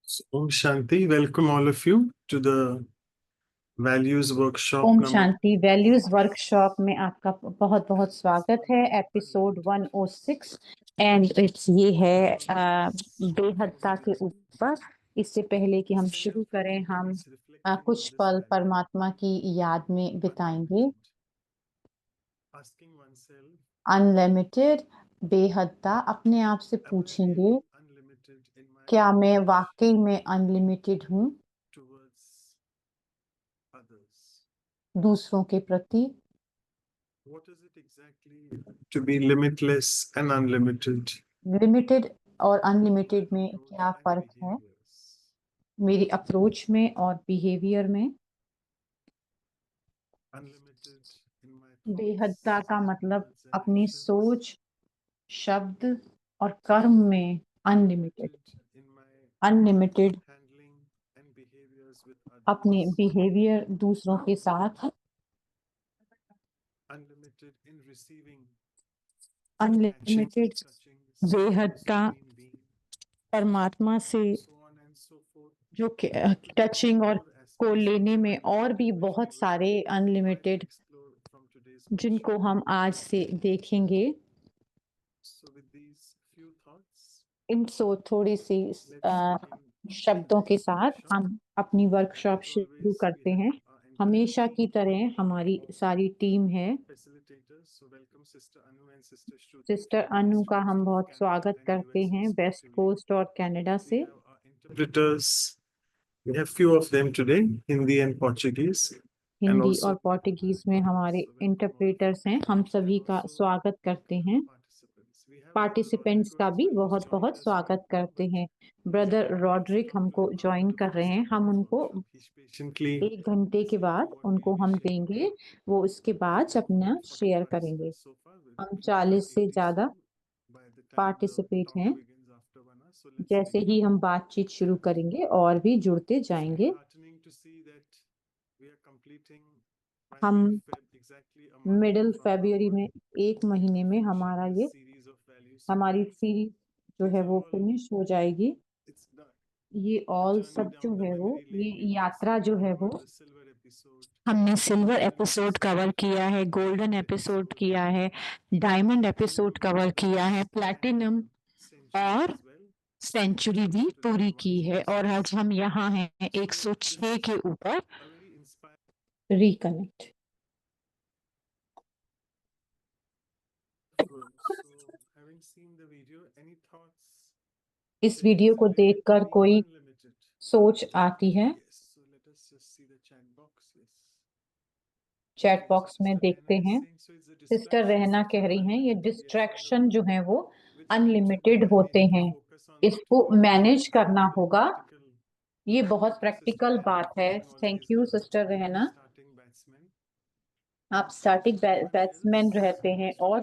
Om Shanti. Welcome all of you to the Values Workshop Om number. Shanti values workshop में आपका बहुत बहुत स्वागत है। एपिसोड 106 एंड इट्स ये है बेहदता के ऊपर। इससे पहले कि हम शुरू करें, हम कुछ पल परमात्मा की याद में बिताएंगे। अनलिमिटेड बेहदता, अपने आप से पूछेंगे, क्या मैं वाकई में अनलिमिटेड हूँ दूसरों के प्रति? What is it exactly to be limitless and unlimited? Limited और अनलिमिटेड में क्या फर्क है मेरी अप्रोच में और बिहेवियर में? बेहदता का मतलब अपनी सोच, शब्द और कर्म में अनलिमिटेड। अनलिमिटेड अपने बिहेवियर दूसरों के साथ, अनलिमिटेड बेहदता परमात्मा से जो टचिंग और को लेने में, और भी बहुत सारे अनलिमिटेड जिनको हम आज से देखेंगे। इन थोड़ी सी शब्दों के साथ हम अपनी वर्कशॉप शुरू करते हैं। हमेशा की तरह हमारी सारी टीम है। सिस्टर अनु का हम बहुत स्वागत करते हैं वेस्ट कोस्ट और कनाडा से। We have few of them today, Hindi and Portuguese. Hindi और पोर्टुगीज में हमारे इंटरप्रेटर्स हैं। हम सभी का स्वागत करते हैं। पार्टिसिपेंट्स का भी बहुत बहुत स्वागत करते हैं। ब्रदर रॉड्रिक हमको ज्वाइन कर रहे हैं। हम उनको 1 घंटे के बाद उनको हम देंगे, वो इसके बाद अपना शेयर करेंगे। हम 40 से ज्यादा पार्टिसिपेट हैं। जैसे ही हम बातचीत शुरू करेंगे और भी जुड़ते जाएंगे। हम मिडिल फरवरी में 1 महीने में हमारी सीरीज जो है वो फिनिश हो जाएगी। ये ऑल सब जो है वो, ये यात्रा जो है वो, हमने सिल्वर एपिसोड कवर किया है, गोल्डन एपिसोड किया है, डायमंड एपिसोड कवर किया है, प्लैटिनम और सेंचुरी भी पूरी की है। और आज हम यहाँ हैं 106 के ऊपर, रिकनेक्ट। इस वीडियो को देखकर कोई सोच आती है? चैट बॉक्स में देखते हैं। सिस्टर रहना कह रही हैं, ये डिस्ट्रैक्शन जो है वो अनलिमिटेड होते हैं, इसको मैनेज करना होगा। ये बहुत प्रैक्टिकल बात है। थैंक यू सिस्टर रहना। आप स्टार्टिंग बैट्समैन रहते हैं। और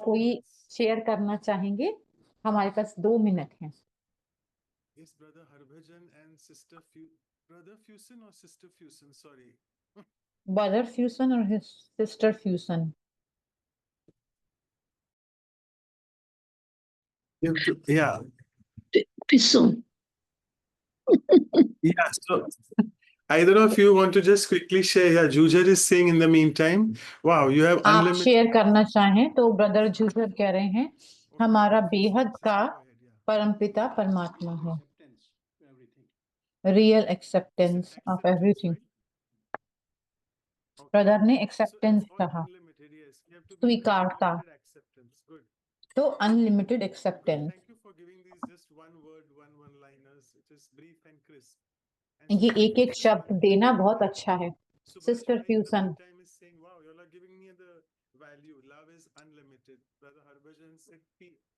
कोई शेयर करना चाहेंगे? हमारे पास 2 मिनट हैं। Yes, brother Harbhajan and brother Fusen or sister Fusen, sorry. Brother Fusen or his sister Fusen? Yeah. Fusen. Yeah, so either of you want to just quickly share? Yeah, Jujar is saying in the meantime, wow, you have आप share करना चाहें तो brother जुजर कह रहे हैं, हमारा बेहद का परमपिता परमात्मा है। Real acceptance of everything. Brother ने एक्सेप्टेंस कहा, स्वीकारता, तो अनलिमिटेड एक्सेप्टेंस। ये एक एक शब्द देना बहुत अच्छा है। Sister Fusion,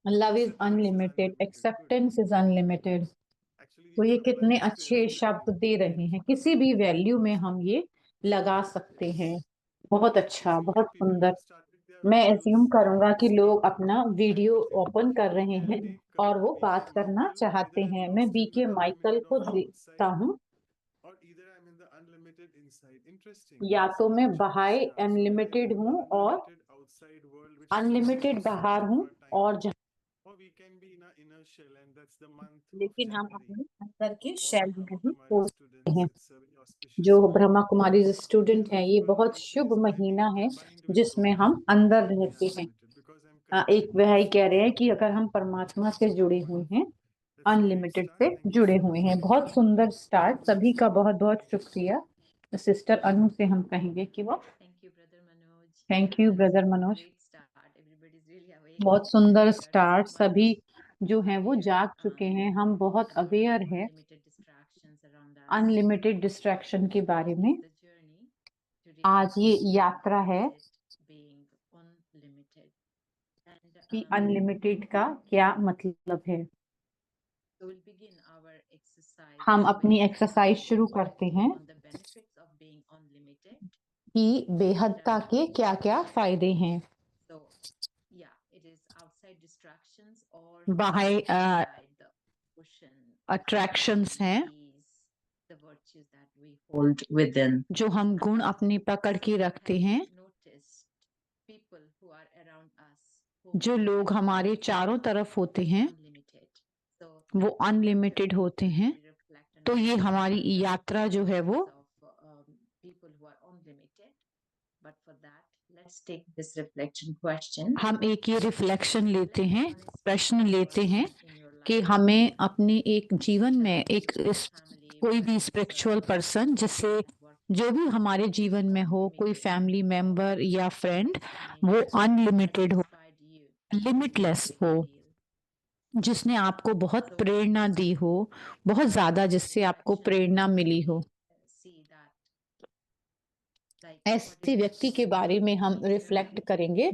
love is unlimited, acceptance is unlimited. तो ये कितने अच्छे शब्द दे रहे हैं, किसी भी वैल्यू में हम ये लगा सकते हैं। बहुत अच्छा, बहुत सुंदर। मैं एज्यूम करूंगा कि लोग अपना वीडियो ओपन कर रहे हैं और वो बात करना चाहते हैं। मैं बीके माइकल को देखता हूँ। या तो मैं बाहर अनलिमिटेड हूँ और अनलिमिटेड बाहर हूँ और लेकिन हम अपने अंदर के शेल में नहीं खोलते हैं। जो ब्रह्मा कुमारी स्टूडेंट हैं, ये बहुत शुभ महीना है जिसमें हम अंदर रहते हैं। एक वह ही कह रहे हैं कि अगर हम परमात्मा से जुड़े हुए हैं, अनलिमिटेड से जुड़े हुए हैं। बहुत सुंदर स्टार्ट, सभी का बहुत बहुत शुक्रिया। सिस्टर अनु से हम कहेंगे कि वो थैंक यू ब्रदर मनोज। बहुत सुंदर स्टार्ट, सभी जो हैं वो जाग चुके हैं। हम बहुत अवेयर हैं अनलिमिटेड डिस्ट्रैक्शन के बारे में। आज ये यात्रा है कि अनलिमिटेड का क्या मतलब है। हम अपनी एक्सरसाइज शुरू करते हैं कि बेहदता के क्या क्या फायदे हैं। बाहर अट्रैक्शंस हैं जो हम गुण अपनी पकड़ के रखते हैं। जो लोग हमारे चारों तरफ होते हैं वो अनलिमिटेड होते हैं। तो ये हमारी यात्रा जो है वो हम एक ये रिफ्लेक्शन लेते हैं, प्रश्न लेते हैं कि हमें अपने एक जीवन में एक कोई भी स्पिरिचुअल पर्सन जिससे जो भी हमारे जीवन में हो, कोई फैमिली मेंबर या फ्रेंड, वो अनलिमिटेड हो, लिमिटलेस हो, जिसने आपको बहुत प्रेरणा दी हो, बहुत ज्यादा जिससे आपको प्रेरणा मिली हो। ऐसे व्यक्ति के बारे में हम रिफ्लेक्ट करेंगे।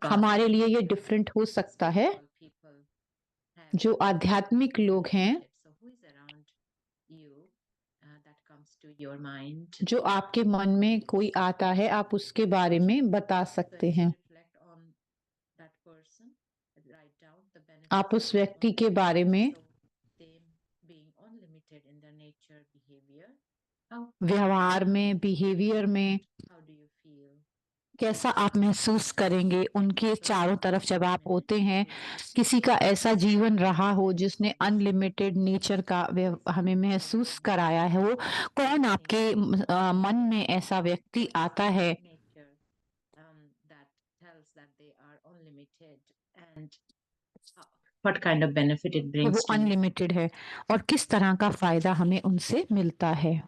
हमारे लिए ये डिफरेंट हो सकता है। जो आध्यात्मिक लोग हैं, जो आपके मन में कोई आता है, आप उसके बारे में बता सकते हैं। आप उस व्यक्ति के बारे में व्यवहार में, बिहेवियर में कैसा आप महसूस करेंगे। उनके चारों तरफ जब आप होते हैं, किसी का ऐसा जीवन रहा हो जिसने अनलिमिटेड नेचर का हमें महसूस कराया है, वो कौन आपके मन में ऐसा व्यक्ति आता है What kind of benefit it वो brings to you? अनलिमिटेड है और किस तरह का फायदा हमें उनसे मिलता है।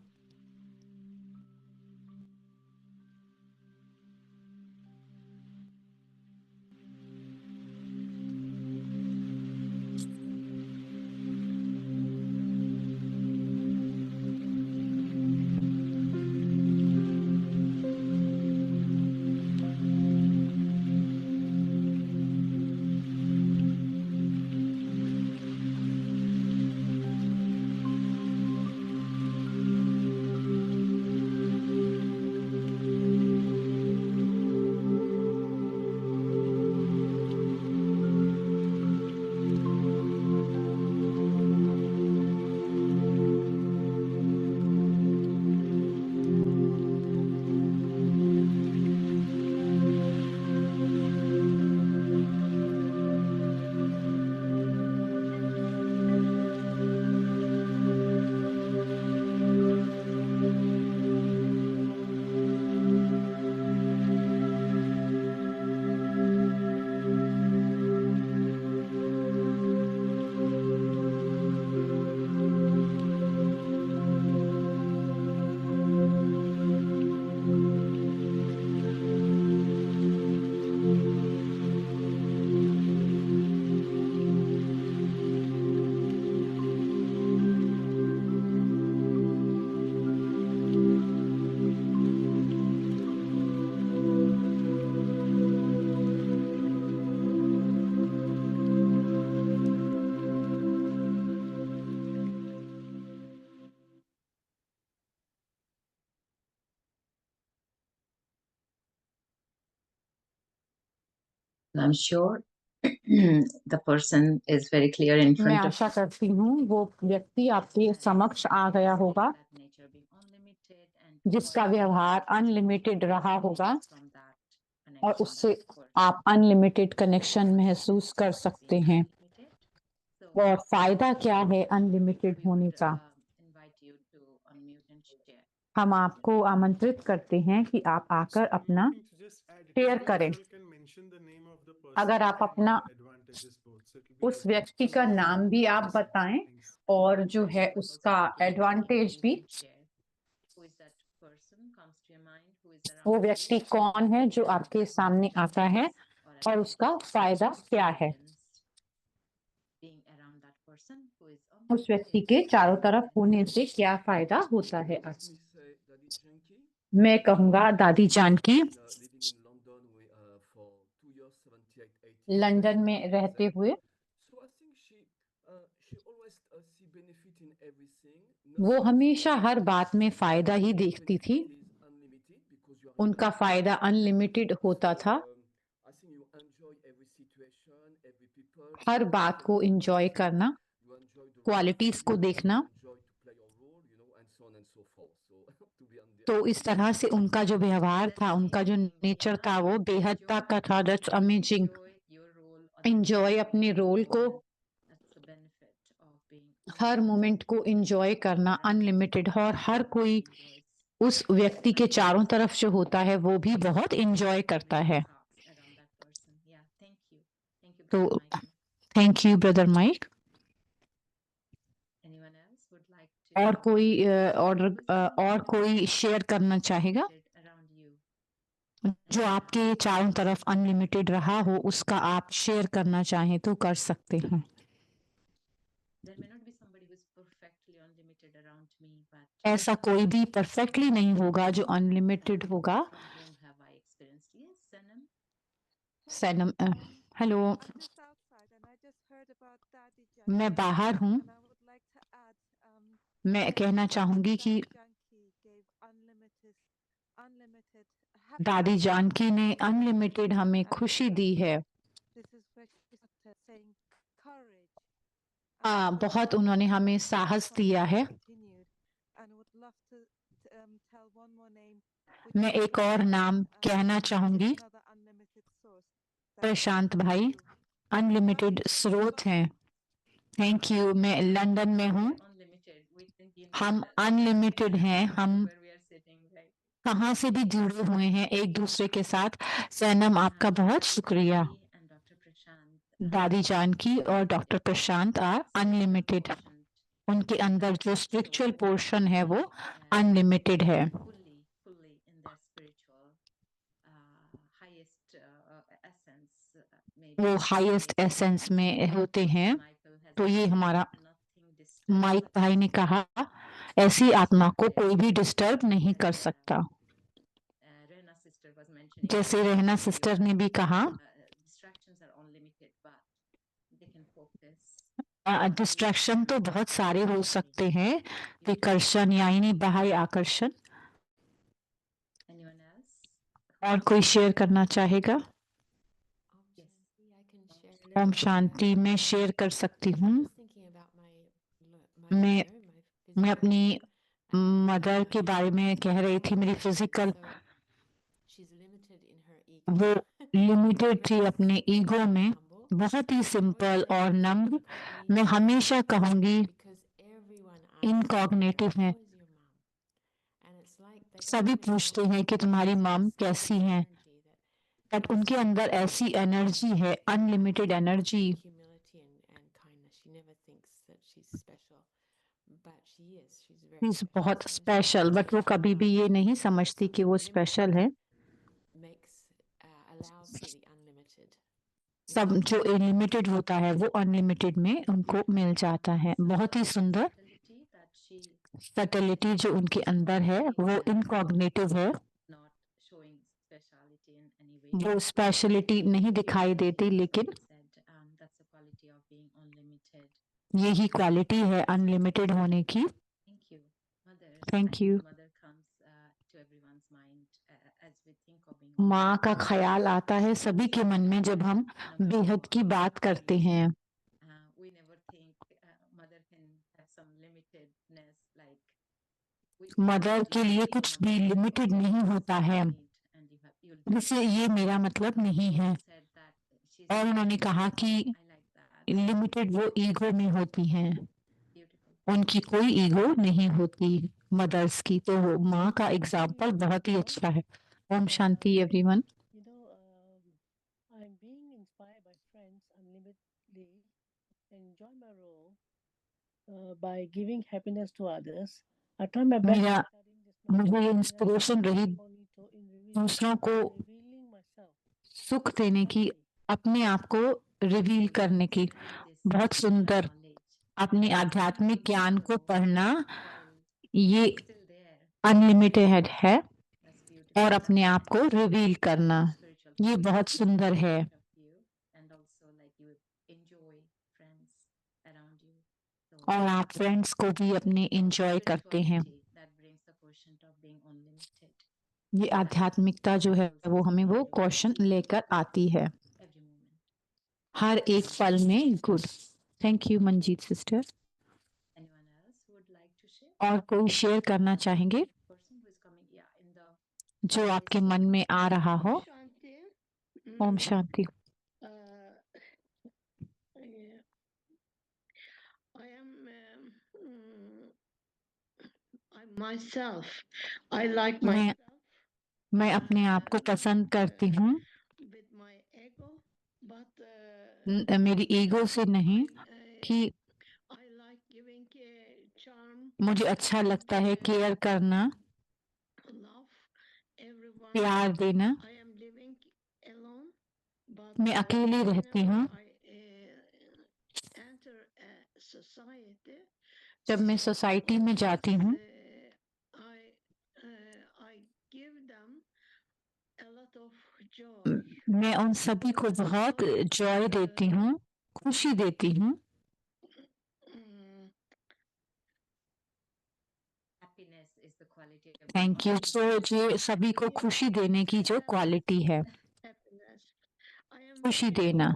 I'm sure the person is very clear in मैं front of आशा करती हूँ वो व्यक्ति आपके समक्ष आ गया होगा जिसका व्यवहार अनलिमिटेड रहा होगा from that और connection, उससे that person आप अनलिमिटेड कनेक्शन महसूस कर of सकते being हैं। unlimited. So और फायदा क्या है अनलिमिटेड we होने would का? invite you to unmute and share. हम आपको आमंत्रित करते हैं कि आप आकर अपना शेयर करें। अगर आप अपना उस व्यक्ति का नाम भी आप बताएं और जो है उसका एडवांटेज भी, Who is that person comes to your mind? Who is वो around व्यक्ति you? कौन है जो आपके सामने आता है Or और उसका फायदा क्या है। being around that person who is उस व्यक्ति unlimited. के चारों तरफ होने से क्या फायदा होता है। मैं कहूँगा दादी जानकी लंदन में रहते हुए वो हमेशा हर बात में फायदा ही देखती थी। उनका फायदा अनलिमिटेड होता था। हर बात को एंजॉय करना, क्वालिटीज को देखना। तो इस तरह से उनका जो व्यवहार था, उनका जो नेचर था, वो बेहद तक का था। That's amazing. एंजॉय अपने रोल को, हर मोमेंट को एंजॉय करना अनलिमिटेड। और हर कोई उस व्यक्ति के चारों तरफ जो होता है वो भी बहुत एंजॉय करता है। तो थैंक यू ब्रदर माइक। और कोई शेयर करना चाहेगा जो आपके चारों तरफ अनलिमिटेड रहा हो, उसका आप शेयर करना चाहें तो कर सकते हैं। ऐसा कोई भी परफेक्टली नहीं होगा जो अनलिमिटेड होगा। सनम, हेलो, मैं बाहर हूँ। मैं कहना चाहूंगी कि दादी जानकी ने अनलिमिटेड हमें खुशी दी है। बहुत उन्होंने हमें साहस दिया है। मैं एक और नाम कहना चाहूंगी, प्रशांत भाई अनलिमिटेड स्रोत हैं। Thank you. मैं लंदन में हूँ। हम अनलिमिटेड हैं। हम कहाँ से भी जुड़े हुए हैं एक दूसरे के साथ। सैनम, आपका बहुत शुक्रिया। दादी जानकी और डॉक्टर प्रशांत आर अनलिमिटेड। उनके अंदर जो स्पिरिचुअल पोर्शन है वो अनलिमिटेड है। वो हाईएस्ट एसेंस में होते हैं। तो ये हमारा माइक भाई ने कहा, ऐसी आत्मा को कोई भी डिस्टर्ब नहीं कर सकता। जैसे रहना सिस्टर ने भी कहा, डिस्ट्रैक्शन तो बहुत सारे हो सकते हैं। विकर्षण यानी बाह्य आकर्षण। और कोई शेयर करना चाहेगा? ओम शांति। मैं शेयर कर सकती हूँ। मैं अपनी मदर के बारे में कह रही थी। मेरी फिजिकल, वो लिमिटेड थी अपने ईगो में, बहुत ही सिंपल और नम्र। मैं हमेशा कहूंगी इनकॉग्निटिव है। सभी पूछते हैं कि तुम्हारी मॉम कैसी हैं, बट उनके अंदर ऐसी एनर्जी है, अनलिमिटेड एनर्जी। बहुत स्पेशल, बट वो कभी भी ये नहीं समझती कि वो स्पेशल है। सब जो लिमिटेड होता है वो अनलिमिटेड में उनको मिल जाता है। बहुत ही सुंदर सटलिटी जो उनके अंदर है, वो इनकॉग्निटिव है। वो स्पेशलिटी नहीं दिखाई देती, लेकिन यही क्वालिटी है अनलिमिटेड होने की। Thank you. माँ का ख्याल आता है सभी के मन में जब हम बेहद की बात करते हैं। मदर के लिए कुछ भी लिमिटेड नहीं होता है, जिससे ये मेरा मतलब नहीं है। और उन्होंने कहा कि लिमिटेड वो ईगो में होती हैं, उनकी कोई ईगो नहीं होती मदर्स की। तो वो माँ का एग्जाम्पल बहुत ही अच्छा है। Om Shanti everyone. I'm being inspired by friends unlimitedly and enjoy my role by giving happiness to others. I try my best मेरा studying this मुझे knowledge इंस्पिरेशन रही only to in दूसरों को revealing myself. सुख देने की, अपने आप को रिवील करने की। बहुत सुंदर। अपने आध्यात्मिक ज्ञान को पढ़ना ये अनलिमिटेड है, और अपने आप को रिवील करना ये बहुत सुंदर है। और आप फ्रेंड्स को भी अपने एंजॉय करते हैं। ये आध्यात्मिकता जो है वो हमें वो क्वेश्चन लेकर आती है हर एक पल में। Good, thank you Manjeet sister. और कोई शेयर करना चाहेंगे जो आपके मन में आ रहा हो? ओम शांति। मैं अपने आप को पसंद करती हूँ, मेरी ईगो से नहीं, कि मुझे अच्छा लगता है केयर करना, प्यार देना। मैं अकेली रहती हूँ। जब मैं सोसाइटी में जाती हूँ मैं उन सभी को बहुत जॉय देती हूँ, खुशी देती हूँ। Thank you. सो ये सभी को खुशी देने की जो क्वालिटी है, खुशी देना।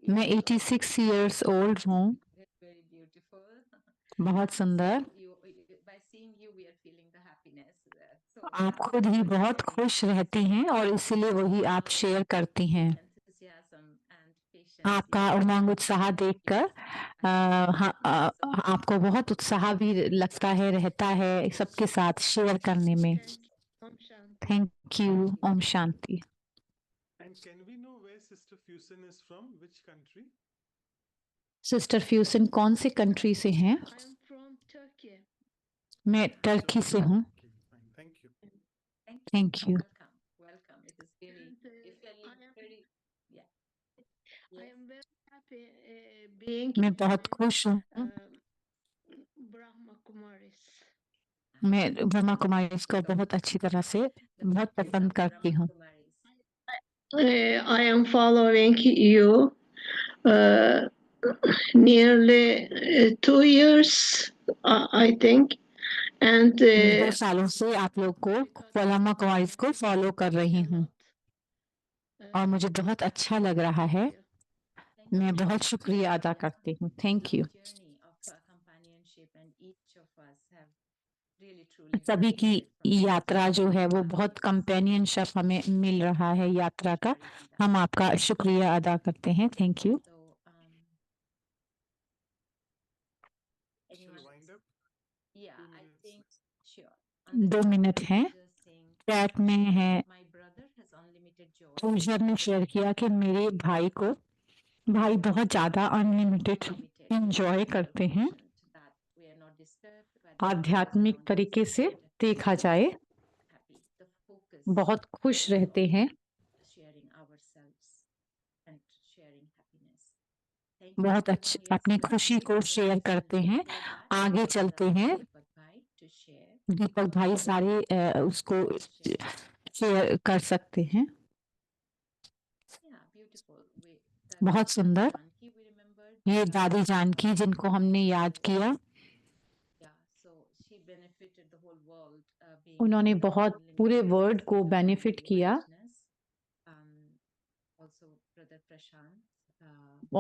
मैं 86 इयर्स ओल्ड हूँ। बहुत सुंदर। आप खुद ही बहुत खुश रहती हैं और इसीलिए वही आप शेयर करती हैं। आपका उमंग उत्साह देखकर आपको बहुत उत्साह भी लगता है, रहता है सबके साथ शेयर करने में। Thank you. Om Shanti. And can we know where Sister Fusen is from? Which country? Sister Fusion कौन से कंट्री से हैं? मैं टर्की से हूँ। Thank you. Thank you. मैं बहुत खुश हूँ। मैं ब्रह्मा कुमारी को बहुत अच्छी तरह से बहुत पसंद करती हूँ। I am following you nearly 2 years, I think, and 2 सालों से आप लोग को ब्रह्मा कुमारी को फॉलो कर रही हूँ और मुझे बहुत अच्छा लग रहा है। मैं बहुत शुक्रिया अदा करती हूँ। Thank you. सभी की यात्रा जो है वो बहुत कंपेनियनशिप हमें मिल रहा है यात्रा का। हम आपका शुक्रिया अदा करते हैं। Thank you. Shall we wind up? 2 minute हैं। चैट में है, यूजर ने शेयर किया कि मेरे भाई बहुत ज्यादा अनलिमिटेड एंजॉय करते हैं। आध्यात्मिक तरीके से देखा जाए बहुत खुश रहते हैं, बहुत अच्छे अपनी खुशी को शेयर करते हैं। आगे चलते हैं। दीपक भाई सारे उसको शेयर कर सकते हैं। बहुत सुंदर। ये दादी जानकी जिनको हमने याद किया, उन्होंने बहुत पूरे वर्ल्ड को बेनिफिट किया।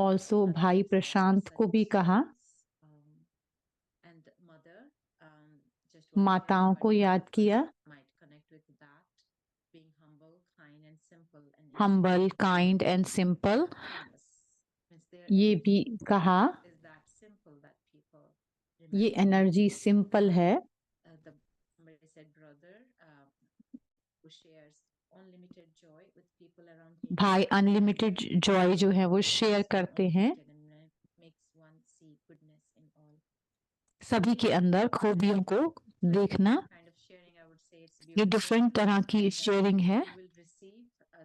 ऑल्सो भाई प्रशांत को भी कहा, and mother, just want to share माताओं को what याद किया, might connect with that, being humble, kind and simple and humble, kind and simple, kindness means there ये is भी कहा। is that simple that people ये remember. एनर्जी सिंपल है। The very said brother who shares unlimited joy with people around him. भाई unlimited Joy जो है वो share करते हैं, Makes one see goodness in all. सभी के अंदर खूबियों को देखना। Kind of sharing, I would say it's ये beautiful. डिफरेंट तरह की शेयरिंग है। You will receive the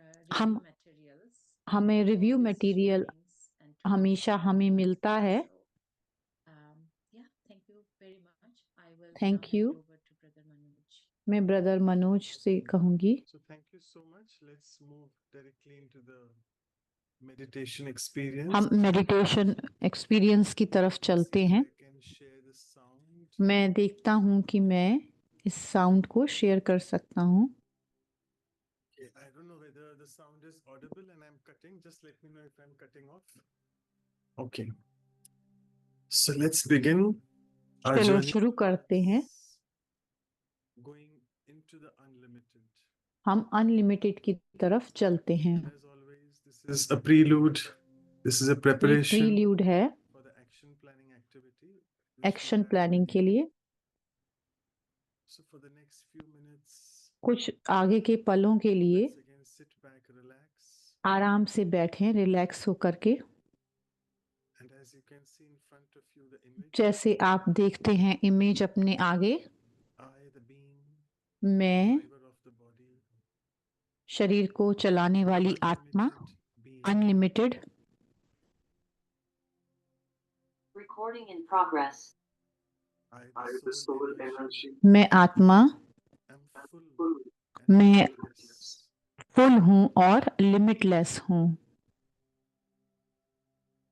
review हम materials. हमें review Always material sharings and talks हमेशा हमें मिलता है। So, yeah, thank you very much. I will Thank now hand you. it over to Brother Manoj. मैं ब्रदर मनोज से कहूंगी। So thank you so much. Let's move directly into the meditation experience. हम meditation experience की तरफ चलते See if हैं। I can share the sound. मैं देखता हूँ कि मैं इस साउंड को शेयर कर सकता हूँ। Okay, I don't know whether the sound is audible and I'm cutting. Just let me know if I'm cutting off. Okay. So let's begin our चलो journey. शुरू करते हैं। Going into the unlimited. हम unlimited की तरफ चलते हैं। As always, this is a prelude. This is a ये preparation प्रील्यूड है for the action planning activity. which we action have planning के लिए। So for the next few minutes, कुछ आगे के पलों के लिए let's again sit back, relax. आराम से बैठें, रिलैक्स होकर के। And as you can see in front of you, the image, जैसे आप देखते हैं इमेज अपने आगे, I, the being, मैं driver of the body, शरीर को चलाने वाली आत्मा, unlimited being, unlimited. Recording in progress. I, the soul energy, मैं आत्मा, am full मैं and limitless. फुल हूँ और लिमिटलेस हूँ।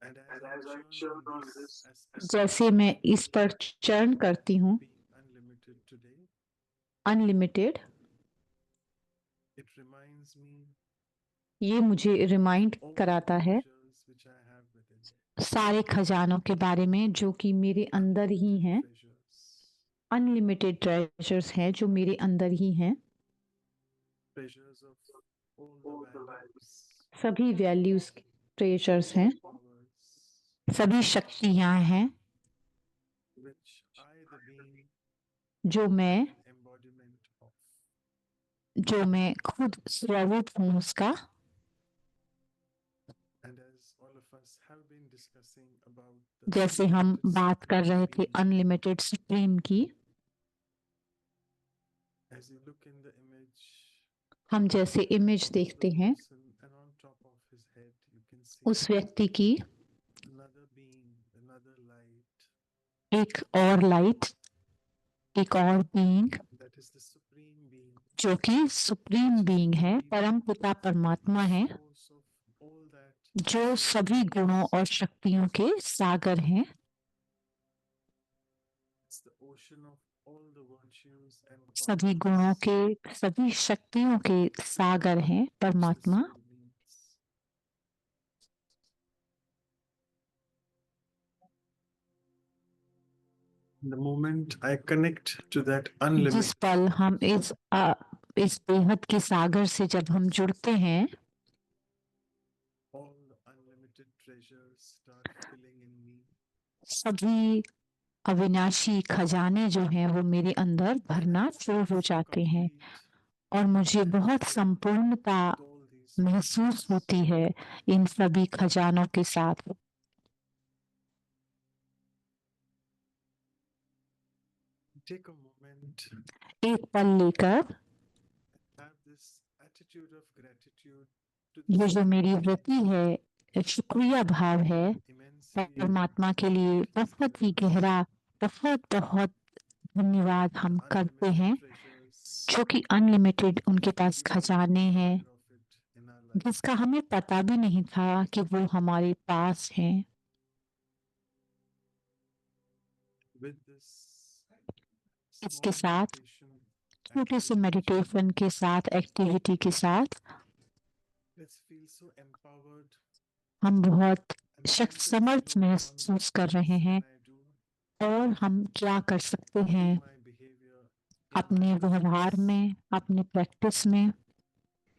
And as I churn on this aspect जैसे मैं इस पर चरण करती हूँ, being unlimited today, unlimited, it reminds me ये मुझे रिमाइंड all कराता the है treasures which I have within. सारे खजानों के बारे में जो कि मेरे अंदर ही हैं। Treasures, अनलिमिटेड ट्रेजर्स हैं जो मेरे अंदर ही हैं। treasures of all the values, सभी वैल्यूज ट्रेजर्स हैं, powers, सभी शक्तियाँ हैं which I, the being, जो मैं embodiment of. खुद स्वरूप हूँ उसका। And as all of us have been discussing about the जैसे हम unlimited बात कर रहे थे being, अनलिमिटेड सुप्रीम की, as you look in the image, हम जैसे इमेज of देखते the हैं person, and on top of his head, you can see उस व्यक्ति की another being, another light. एक और लाइट, एक और being That is the supreme being, जो कि सुप्रीम बीइंग है, परम पिता परमात्मा है, source of all that, जो सभी गुणों और शक्तियों के सागर हैं। it's the ocean of all the virtues and सभी powers गुणों के, सभी शक्तियों के सागर हैं which the परमात्मा। soul needs. The moment I connect to that जिस unlimited, पल हम इस बेहद के सागर से जब हम जुड़ते हैं, all the unlimited treasures start filling in me. सभी अविनाशी खजाने जो हैं वो मेरे अंदर भरना शुरू हो जाते हैं Complete और मुझे बहुत संपूर्णता with all these महसूस treasures. होती है इन सभी खजानों के साथ। Take a moment, एक पल लेकर have this attitude of gratitude to ये the जो मेरी वृत्ति है, शुक्रिया भाव है immensely परमात्मा के लिए, बहुत ही गहरा, बहुत बहुत धन्यवाद हम करते हैं, treasures जो कि अनलिमिटेड उनके पास खजाने हैं of it in our life. जिसका हमें पता भी नहीं था कि वो हमारे पास हैं। With this इसके small साथ, meditation छोटे से activity, मेडिटेशन के साथ, एक्टिविटी के साथ, let's feel so empowered हम बहुत and शक्त confident समर्थ on महसूस what कर I रहे say हैं and I do और हम क्या कर सकते हैं in my behavior, in my अपने व्यवहार practice, में, अपने प्रैक्टिस में,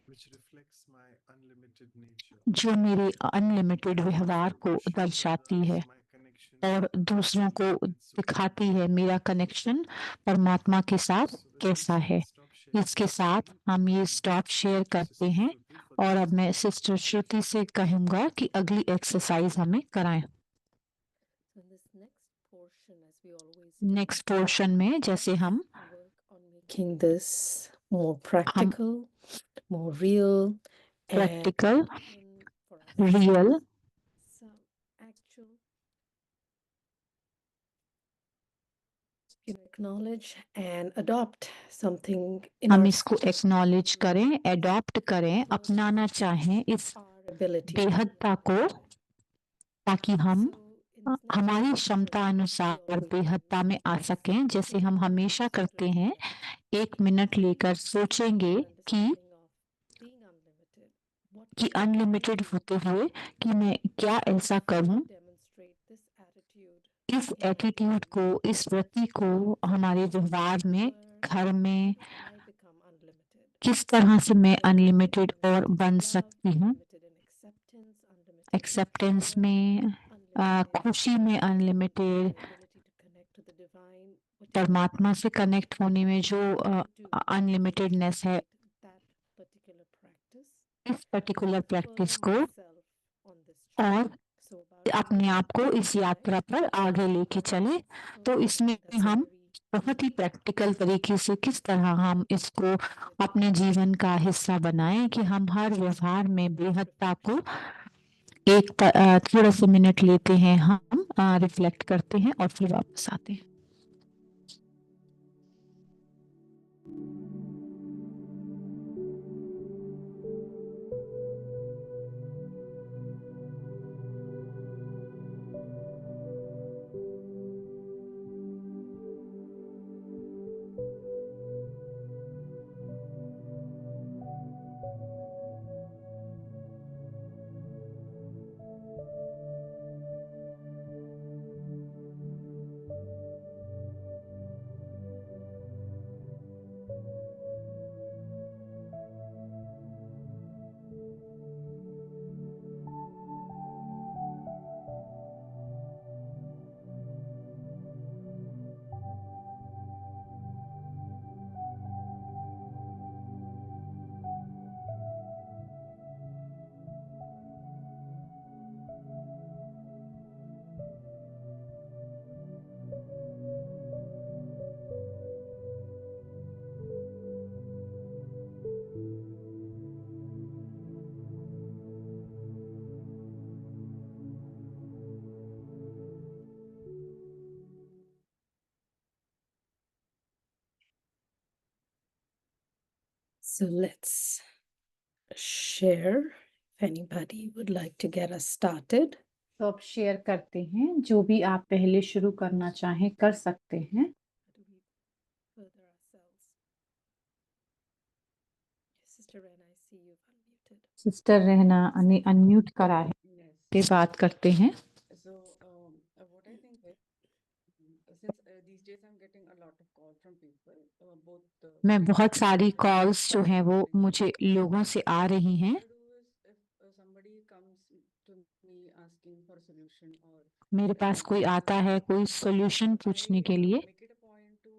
which reflects my unlimited nature. जो मेरे अनलिमिटेड And व्यवहार also को to show दर्शाती others है my connection और with दूसरों को Divine Supreme. दिखाती है मेरा कनेक्शन परमात्मा के साथ So with कैसा this, है। I'll stop sharing इसके my साथ screen हम ये and stop share over to करते Sister हैं Shruti for the और next अब मैं exercise. सिस्टर श्रुति से कहूंगा कि अगली एक्सरसाइज हमें कराएं। So in this next portion, as we always do, next portion में जैसे हम work on making this more practical, more real, and practical, even for us real, some actual acknowledge and adopt something in हम our इसको acknowledge करें, adopt करें, अपनाना चाहें इस our ability. बेहदता को, ताकि हम So in this next हमारी portion, क्षमता we अनुसार always बेहदता में आ सकें। जैसे हम हमेशा करते हैं, reflect 1 मिनट लेकर सोचेंगे an कि understanding of being unlimited. What can I unlimited do होते हुए कि मैं क्या ऐसा करूं, to demonstrate this attitude इस in my एटीट्यूड को, daily इस वृत्ति को हमारे व्यवहार में, where घर में, how can I become unlimited? किस तरह से मैं Whether अनलिमिटेड और unlimited in बन love, सकती हूँ, unlimited in acceptance, unlimited in acceptance joy, में, unlimited खुशी में in unlimited, my ability to connect to the divine. What can परमात्मा से कनेक्ट होने में जो I do अनलिमिटेडनेस है, that particular practice इस पर्टिकुलर and प्रैक्टिस spur को myself on this और journey? So about अपने आप को इस यात्रा पर आगे लेके चले। तो इसमें हम बहुत ही प्रैक्टिकल तरीके से किस तरह हम इसको अपने जीवन का हिस्सा बनाएं कि हम हर व्यवहार में बेहदता को थोड़े से मिनट लेते हैं, हम रिफ्लेक्ट करते हैं और फिर वापस आते हैं। So let's share. If anybody would like to get us started. तो अब शेयर करते हैं, जो भी आप पहले शुरू करना चाहें कर सकते हैं। How do we further ourselves? Sister Ren, I see you've unmuted. Sister रहना अनम्यूट करा है, Yes. ये बात करते हैं। So, what I think is, since these days I'm getting a lot of calls from people, both. मैं बहुत सारी कॉल्स जो हैं वो मुझे लोगों से आ रही हैं। What I do is, if somebody comes to me asking for a solution or मेरे पास कोई आता है कोई सोल्यूशन पूछने के लिए, make it a point to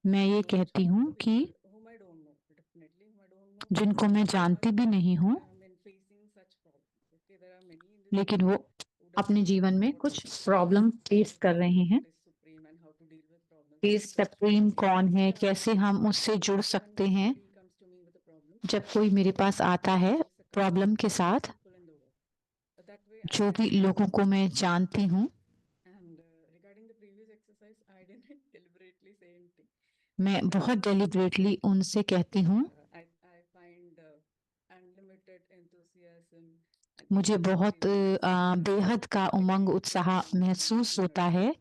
मैं ये कहती हूँ कि whom I don't know, definitely whom I don't know, जिनको मैं जानती भी नहीं हूँ, I mean, facing such problems. Okay, there are many in this लेकिन world वो who doesn't अपने know जीवन में what कुछ is प्रॉब्लम फेस कर रहे हैं। what is supreme and how to deal with problems. पेस सप्रीम कौन है, कैसे हम उससे जुड़ सकते हैं। Somebody comes to me with a problem, जब कोई मेरे पास आता है प्रॉब्लम के साथ, people in the world. That way I जो भी लोगों को मैं जानती हूँ, and regarding the previous exercise, I didn't deliberately say anything. मैं बहुत डेलिबरेटली उनसे कहती हूँ। I find unlimited enthusiasm. and मुझे बहुत inspiration बेहद का उमंग उत्साह and महसूस होता unity. है,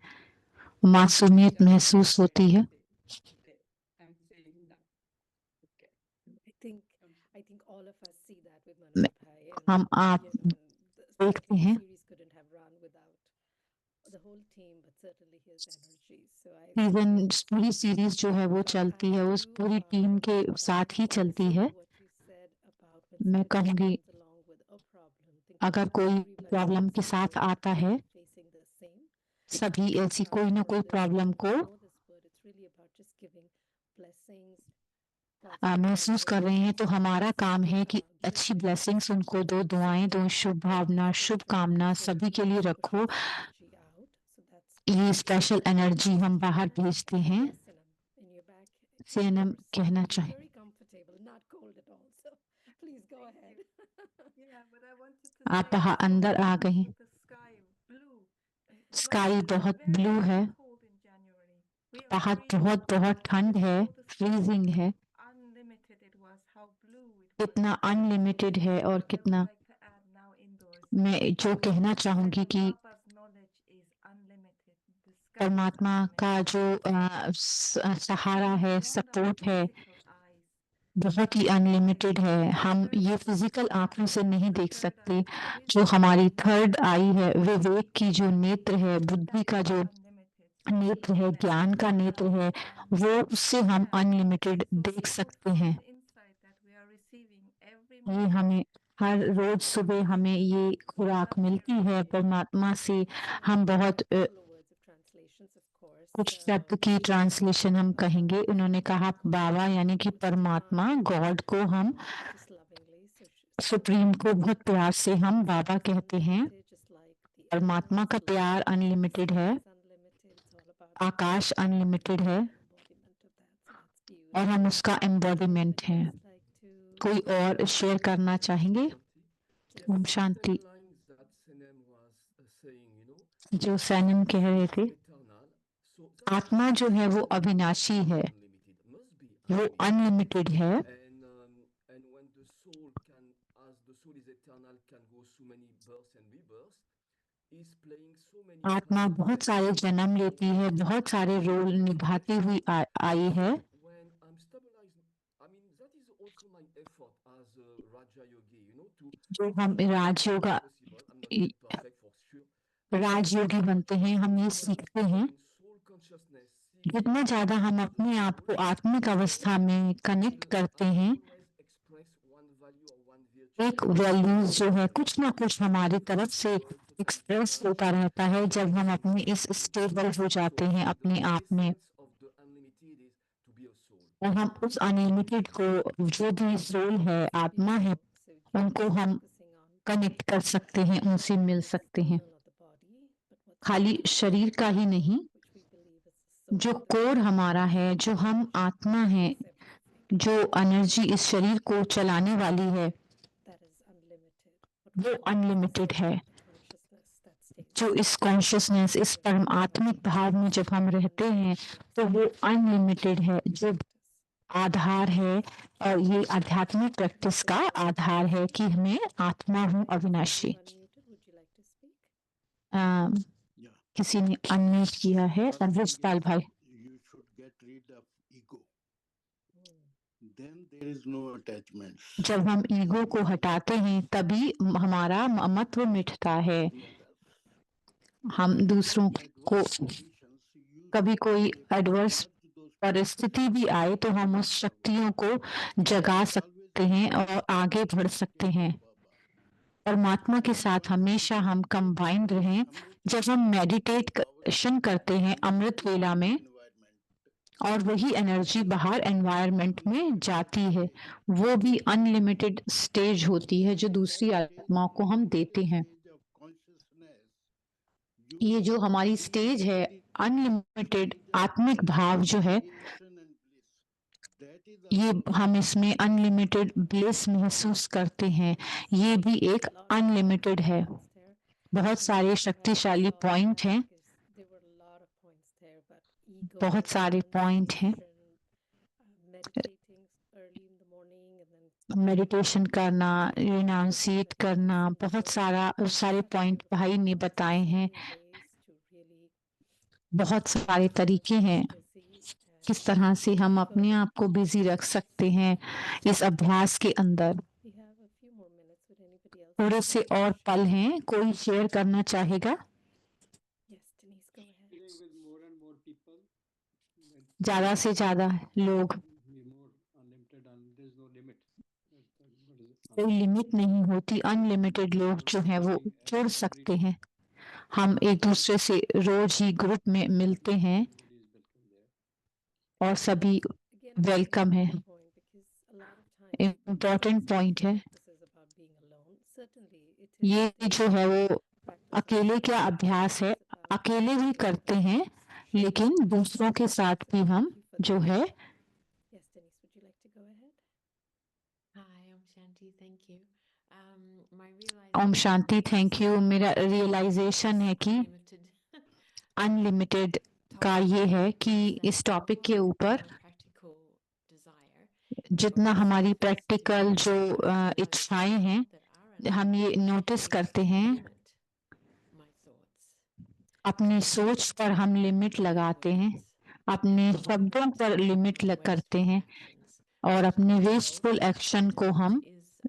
मासूमियत महसूस होती है। Today, I'm saying that. Okay. I think all of us see that with Manoj Bhai, and आप I think देखते the हैं series couldn't have run without the whole team, but certainly his energy. So I season really पूरी series जो है वो but चलती I है उस do पूरी टीम के साथ ही चलती है। what you said about when मैं somebody कहूँगी comes along with a problem, thinking अगर about कोई everybody प्रॉब्लम के else साथ also आता है, facing the same. सभी ऐसी कोई ना कोई प्रॉब्लम को Know this word, it's really about just giving blessings, positive महसूस कर रहे हैं, तो हमारा काम है कि अच्छी ब्लेसिंग्स उनको दो, दुआएं दो, शुभ भावना, शुभकामना सभी के लिए रखो। ये स्पेशल एनर्जी हम बाहर भेजते हैं। सेनम कहना चाहे very comfortable, not cold at all. So please go ahead. Yeah, but I wanted to आप say बाहर also अंदर आ गए। with the sky blue. It was sky बहुत very, ब्लू very है, cold in January. We are बाहर freezing. बहुत बहुत ठंड है, So the sky फ्रीजिंग है। unlimited it was, how blue it was. कितना अनलिमिटेड है और I would कितना like to add now indoors. मैं जो कहना चाहूंगी And कि Papa's knowledge is unlimited. The sky is परमात्मा का unlimited. जो सहारा है, Beyond our सपोर्ट है, physical eyes. बहुत ही अनलिमिटेड है। हम ये फिजिकल आंखों से नहीं देख सकते। जो हमारी थर्ड आई है, विवेक की जो नेत्र है, बुद्धि का जो नेत्र है, ज्ञान का नेत्र है, वो उससे हम अनलिमिटेड देख सकते हैं। ये हमें हर रोज सुबह हमें ये खुराक मिलती है परमात्मा से। हम बहुत कुछ शब्द की ट्रांसलेशन हम कहेंगे। उन्होंने कहा बाबा यानी कि परमात्मा, गॉड को हम सुप्रीम को बहुत प्यार से हम बाबा कहते हैं। परमात्मा का प्यार अनलिमिटेड है, आकाश अनलिमिटेड है और हम उसका एम्बॉडीमेंट है। कोई और शेयर करना चाहेंगे? ओम शांति। जो सैनम कह रहे थे, आत्मा जो है वो अविनाशी है, वो अनलिमिटेड है। आत्मा बहुत सारे जन्म लेती है, बहुत सारे रोल निभाती हुई आई है। जो हम राजयोगी बनते हैं, हम ये सीखते हैं। जितना ज्यादा हम अपने आप को आत्मिक अवस्था में कनेक्ट करते हैं, एक वैल्यूज जो है कुछ ना कुछ हमारी तरफ से एक्सप्रेस होता रहता है। जब हम अपने इस स्टेबल हो जाते हैं अपने आप में, और हम उस अनलिमिटेड को, जो भी सोल है, आत्मा है, उनको हम कनेक्ट कर सकते हैं, उनसे मिल सकते हैं। खाली शरीर का ही नहीं, जो कोर हमारा है, जो हम आत्मा है, जो एनर्जी इस शरीर को चलाने वाली है, वो अनलिमिटेड है। जो इस कॉन्शियसनेस, इस परम आत्मिक भाव में जब हम रहते हैं, तो वो अनलिमिटेड है, जो आधार है। और ये आध्यात्मिक प्रैक्टिस का आधार है कि मैं आत्मा हूँ अविनाशी। किसी ने अनम्यूट किया है, अमृतपाल भाई। जब हम ईगो को हटाते हैं, तभी हमारा ममत्व मिटता है। हम दूसरों को, कभी कोई एडवर्स परिस्थिति भी आए तो हम उस शक्तियों को जगा सकते हैं और आगे बढ़ सकते हैं। परमात्मा के साथ हमेशा हम कंबाइंड रहें। जब हम मेडिटेशन करते हैं अमृत वेला में, और वही एनर्जी बाहर एनवायरनमेंट में जाती है, वो भी अनलिमिटेड स्टेज होती है जो दूसरी आत्माओं को हम देते हैं। ये जो हमारी स्टेज है, अनलिमिटेड आत्मिक भाव जो है, ये हम इसमें अनलिमिटेड ब्लिस महसूस करते हैं। ये भी एक अनलिमिटेड है। बहुत सारे शक्तिशाली पॉइंट हैं, बहुत सारे पॉइंट हैं। मेडिटेशन करना, रिनाउंसिएट करना, बहुत सारे पॉइंट भाई ने बताए हैं। बहुत सारे तरीके हैं किस तरह से हम अपने आप को बिजी रख सकते हैं इस अभ्यास के अंदर। We have a few more minutes. Would anybody else? थोड़े से और पल हैं, कोई शेयर करना चाहेगा? Yes, Denise, go ahead. With more and more people, ज्यादा से ज्यादा लोग, be more unlimited, and there's no limit. What is it? कोई लिमिट नहीं होती, अनलिमिटेड लोग जो हैं वो जुड़ सकते हैं। हम एक दूसरे से रोज ही ग्रुप में मिलते हैं Everybody is welcome there. और सभी Again, a very वेलकम है। important point, because a lot of times important point है, practice is about being alone. Certainly, it is ये a जो है वो practice अकेले क्या अभ्यास है, अकेले भी करते हैं लेकिन दूसरों के साथ भी हम जो है। Yes, Denise, would you like to go ahead? Hi, I'm Shanti. Thank you. My Om realization Shanti, is thank you. मेरा रियलाइजेशन है कि unlimited अनलिमिटेड का ये है कि इस टॉपिक के ऊपर practical desire जितना हमारी प्रैक्टिकल जो इच्छाएं हैं, that are हम ये नोटिस करते हैं limit my thoughts. अपनी सोच पर हम लिमिट लगाते हैं, अपने शब्दों पर लिमिट करते हैं और अपने वेस्टफुल एक्शन को हम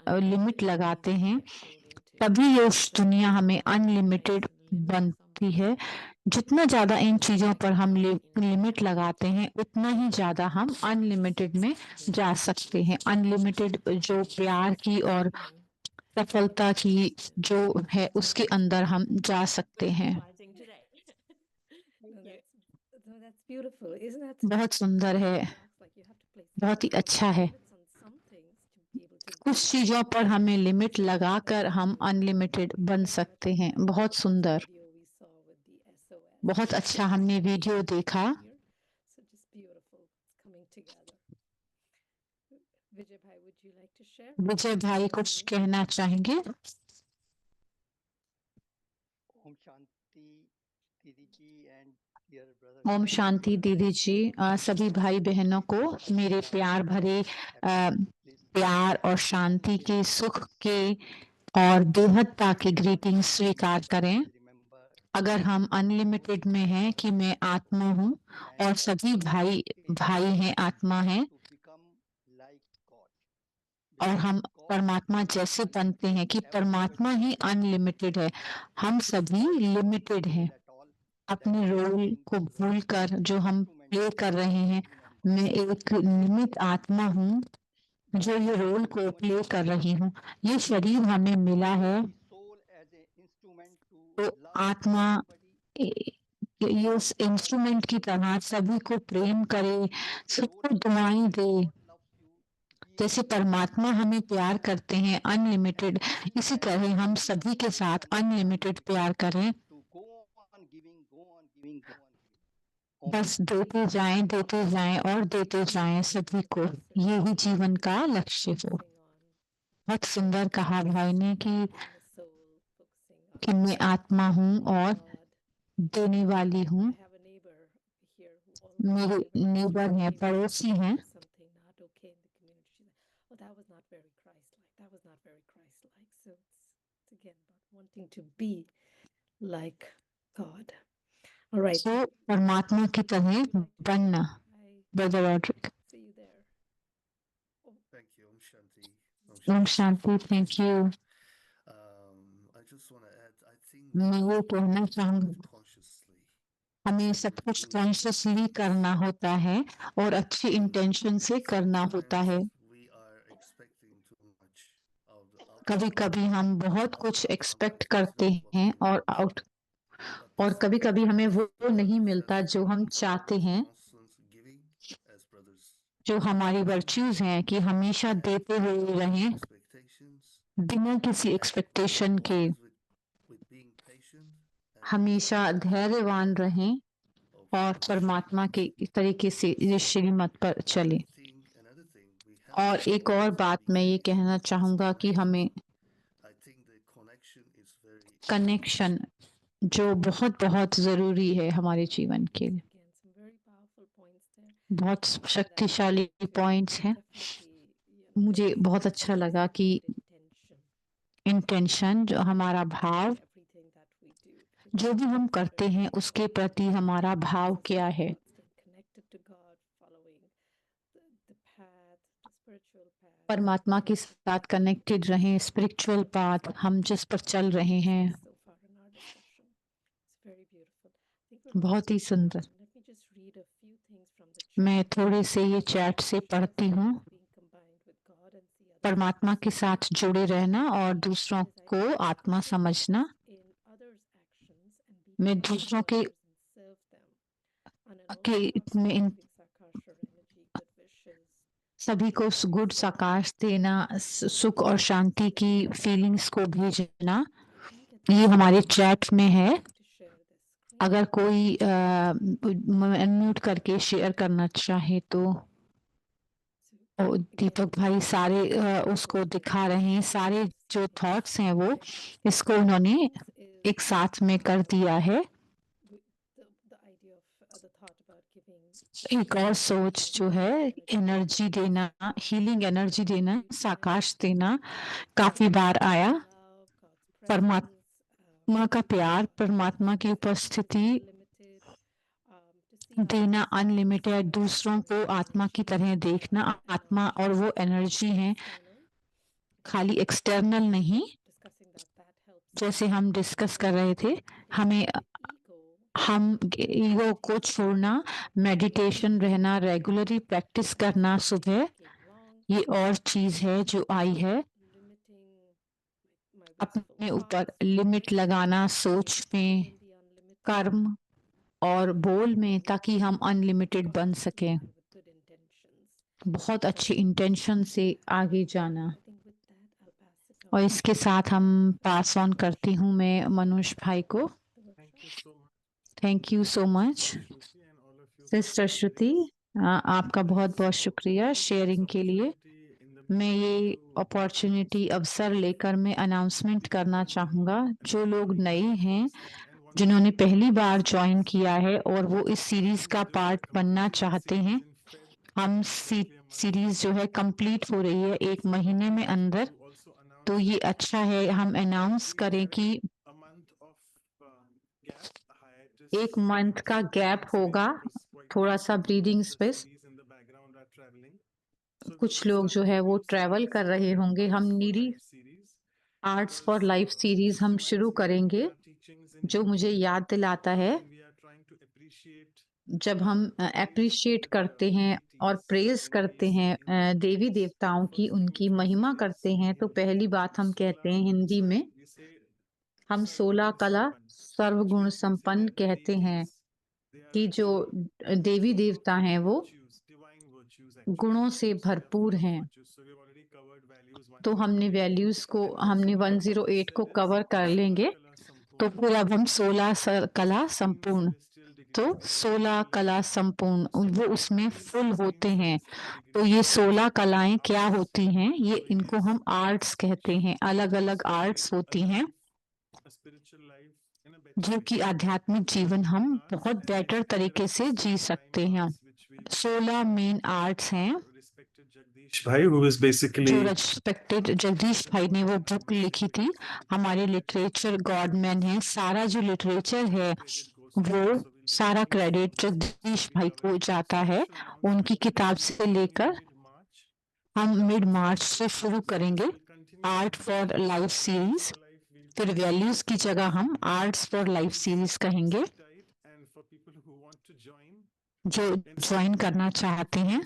लिमिट लगाते हैं। तभी ये दुनिया हमें अनलिमिटेड बनती है। जितना ज़्यादा इन चीज़ों पर हम लिमिट लगाते हैं उतना ही ज़्यादा हम अनलिमिटेड में जा सकते हैं। अनलिमिटेड जो प्यार की और सफलता की जो है उसके अंदर हम जा सकते हैं। No, that's beautiful. Isn't that बहुत सुंदर है, like you have to place बहुत ही अच्छा है। limits on some things to be able to कुछ चीज़ों पर हमें लिमिट लगाकर हम अनलिमिटेड बन सकते हैं। बहुत सुंदर, video we saw with the SOS. बहुत अच्छा हमने वीडियो देखा। Here. So just beautiful. It's coming together. Vijay Bhai, would you like to share? विजय भाई कुछ कहना चाहेंगे? ओम शांति दीदी जी and dear brother. Om Shanti दीदी जी, सभी भाई बहनों को मेरे प्यार भरे प्यार और शांति के, सुख के और बेहदता के ग्रीटिंग्स स्वीकार करें। अगर हम अनलिमिटेड में हैं कि मैं आत्मा हूँ और सभी भाई भाई हैं, आत्मा हैं, और हम परमात्मा जैसे बनते हैं कि परमात्मा ही अनलिमिटेड है, हम सभी लिमिटेड हैं। अपने रोल को भूलकर जो हम प्ले कर रहे हैं, मैं एक निमित आत्मा हूँ जो ये रोल को प्ले कर रही हूँ। ये शरीर हमें मिला है तो आत्मा ये उस इंस्ट्रूमेंट की तरह सभी को प्रेम करे, सबको दुआएं दे। जैसे परमात्मा हमें प्यार करते हैं अनलिमिटेड, इसी तरह हम सभी के साथ अनलिमिटेड प्यार करें। बस देते जाएं और देते जाएं सभी को, यही जीवन का लक्ष्य हो। बहुत सुंदर कहा भाई ने कि मैं आत्मा हूँ और देने वाली हूँ। मेरे नेबर हैं, पड़ोसी हैं। That was not very Christ-like. That was not very Christ-like. So it's again about wanting to be like God. All right. So परमात्मा की तरह बनना। Brother Roderick. See you there. Thank you, Om Shanti. Om Shanti, thank you. I just want to add, I think मैं ये कहना चाहूँगी, consciously, हमें सब कुछ कॉन्शियसली करना होता है और अच्छी इंटेंशन से करना होता है। we are expecting too much of the कभी कभी हम बहुत कुछ एक्सपेक्ट करते हैं और कभी कभी हमें वो नहीं मिलता जो हम चाहते हैं। constant giving as brothers जो हमारी वर्च्यूज हैं कि हमेशा देते हुए रहें expectations, बिना किसी एक्सपेक्टेशन के, with being patient हमेशा धैर्यवान रहें और परमात्मा के तरीके से ये श्रीमत पर चले। another thing we have और एक और बात मैं ये कहना चाहूँगा कि हमें I think the connection is very connection जो बहुत बहुत ज़रूरी है हमारे जीवन के लिए। Again, some very powerful points there. बहुत शक्तिशाली पॉइंट्स हैं। मुझे बहुत अच्छा लगा कि इंटेंशन जो हमारा भाव, Everything that we do. जो भी हम करते हैं उसके प्रति हमारा भाव क्या है। Stay connected to God, follow परमात्मा के साथ कनेक्टेड रहें, स्पिरिचुअल पाथ हम जिस पर चल रहे हैं, so far in our discussion. It's very beautiful. I think we're बहुत ही almost सुंदर। done. Let me just read a few things from the मैं chat. थोड़े से ये चैट से पढ़ती हूँ। Being combined with God and see others परमात्मा के साथ जुड़े रहना और दूसरों को आत्मा समझना। in others' actions and be मैं kind to दूसरों के others and serve them. And then also में इन giving Sakashar energy, good wishes. सभी को गुड साकाश देना, सुख और शांति की फीलिंग्स को भेजना। ये हमारे चैट में है। अगर कोई अनम्यूट करके शेयर करना चाहे तो दीपक भाई सारे उसको दिखा रहे हैं। सारे जो थॉट्स हैं वो इसको उन्होंने एक साथ में कर दिया है। एक और सोच जो है एनर्जी देना, हीलिंग एनर्जी देना, साकाश देना काफी बार आया। परमात्मा का प्यार, परमात्मा की उपस्थिति देना, अनलिमिटेड, दूसरों को आत्मा की तरह देखना। आत्मा और वो एनर्जी है, खाली एक्सटर्नल नहीं। जैसे हम डिस्कस कर रहे थे, हम ईगो को छोड़ना, मेडिटेशन रहना, रेगुलरली प्रैक्टिस करना सुबह, ये और चीज है जो आई है। अपने ऊपर लिमिट लगाना, सोच में, कर्म और बोल में, ताकि हम अनलिमिटेड बन सकें। बहुत अच्छे इंटेंशन से आगे जाना। और इसके साथ हम पास ऑन करती हूँ मैं मनोज भाई को। Thank you so much sister Shruti, आपका बहुत बहुत शुक्रिया शेयरिंग के लिए। मैं ये अपॉर्चुनिटी अवसर लेकर मैं अनाउंसमेंट करना चाहूँगा। जो लोग नए हैं, जिन्होंने पहली बार ज्वाइन किया है और वो इस सीरीज का पार्ट बनना चाहते हैं, हम सीरीज जो है कंप्लीट हो रही है 1 महीने में अंदर। तो ये अच्छा है हम अनाउंस करें कि 1 मंथ का गैप होगा, थोड़ा सा ब्रीदिंग स्पेस। कुछ लोग जो है वो ट्रैवल कर रहे होंगे। हम needy arts for life series हम शुरू करेंगे, जो मुझे याद दिलाता है जब हम अप्रिशिएट करते हैं और प्रेज करते हैं देवी देवताओं की, उनकी महिमा करते हैं, तो पहली बात हम कहते हैं हिंदी में, हम 16 कला सर्वगुण संपन्न कहते हैं कि जो देवी देवता हैं वो गुणों से भरपूर हैं। तो हमने वैल्यूज को, हमने 108 को कवर कर लेंगे। तो फिर अब हम 16 कला संपूर्ण, तो 16 कला संपूर्ण वो उसमें फुल होते हैं। तो ये 16 कलाएं क्या होती हैं? ये इनको हम आर्ट्स कहते हैं। अलग अलग आर्ट्स होती हैं जो कि आध्यात्मिक जीवन हम बहुत बेटर तरीके से जी सकते हैं। 16 मेन आर्ट्स हैं भाई, who is basically जो रेस्पेक्टेड जगदीश भाई ने वो बुक लिखी थी। हमारे लिटरेचर गॉडमैन है। सारा जो लिटरेचर है वो सारा क्रेडिट जगदीश भाई को जाता है। उनकी किताब से लेकर हम मिड मार्च से शुरू करेंगे आर्ट फॉर लाइफ सीरीज। फिर वैल्यूज की जगह हम आर्ट्स फॉर लाइफ सीरीज कहेंगे। जो ज्वाइन करना चाहते हैं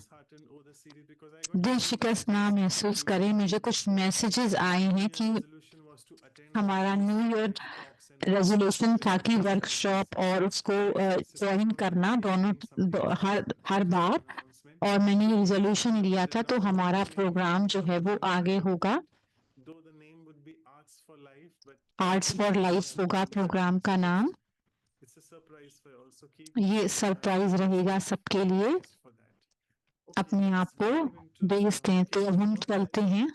दिल शिकस्त ना महसूस करें। मुझे कुछ मैसेजेस आए हैं कि हमारा न्यू ईयर रेजोल्यूशन था कि वर्कशॉप और उसको ज्वाइन करना दोनों हर बार, और मैंने रेजोल्यूशन लिया था। तो हमारा प्रोग्राम जो है वो आगे होगा, आर्ट्स फॉर लाइफ होगा प्रोग्राम का नाम। ये सरप्राइज रहेगा सबके लिए, अपने आप को भेजते हैं। तो अब हम चलते हैं।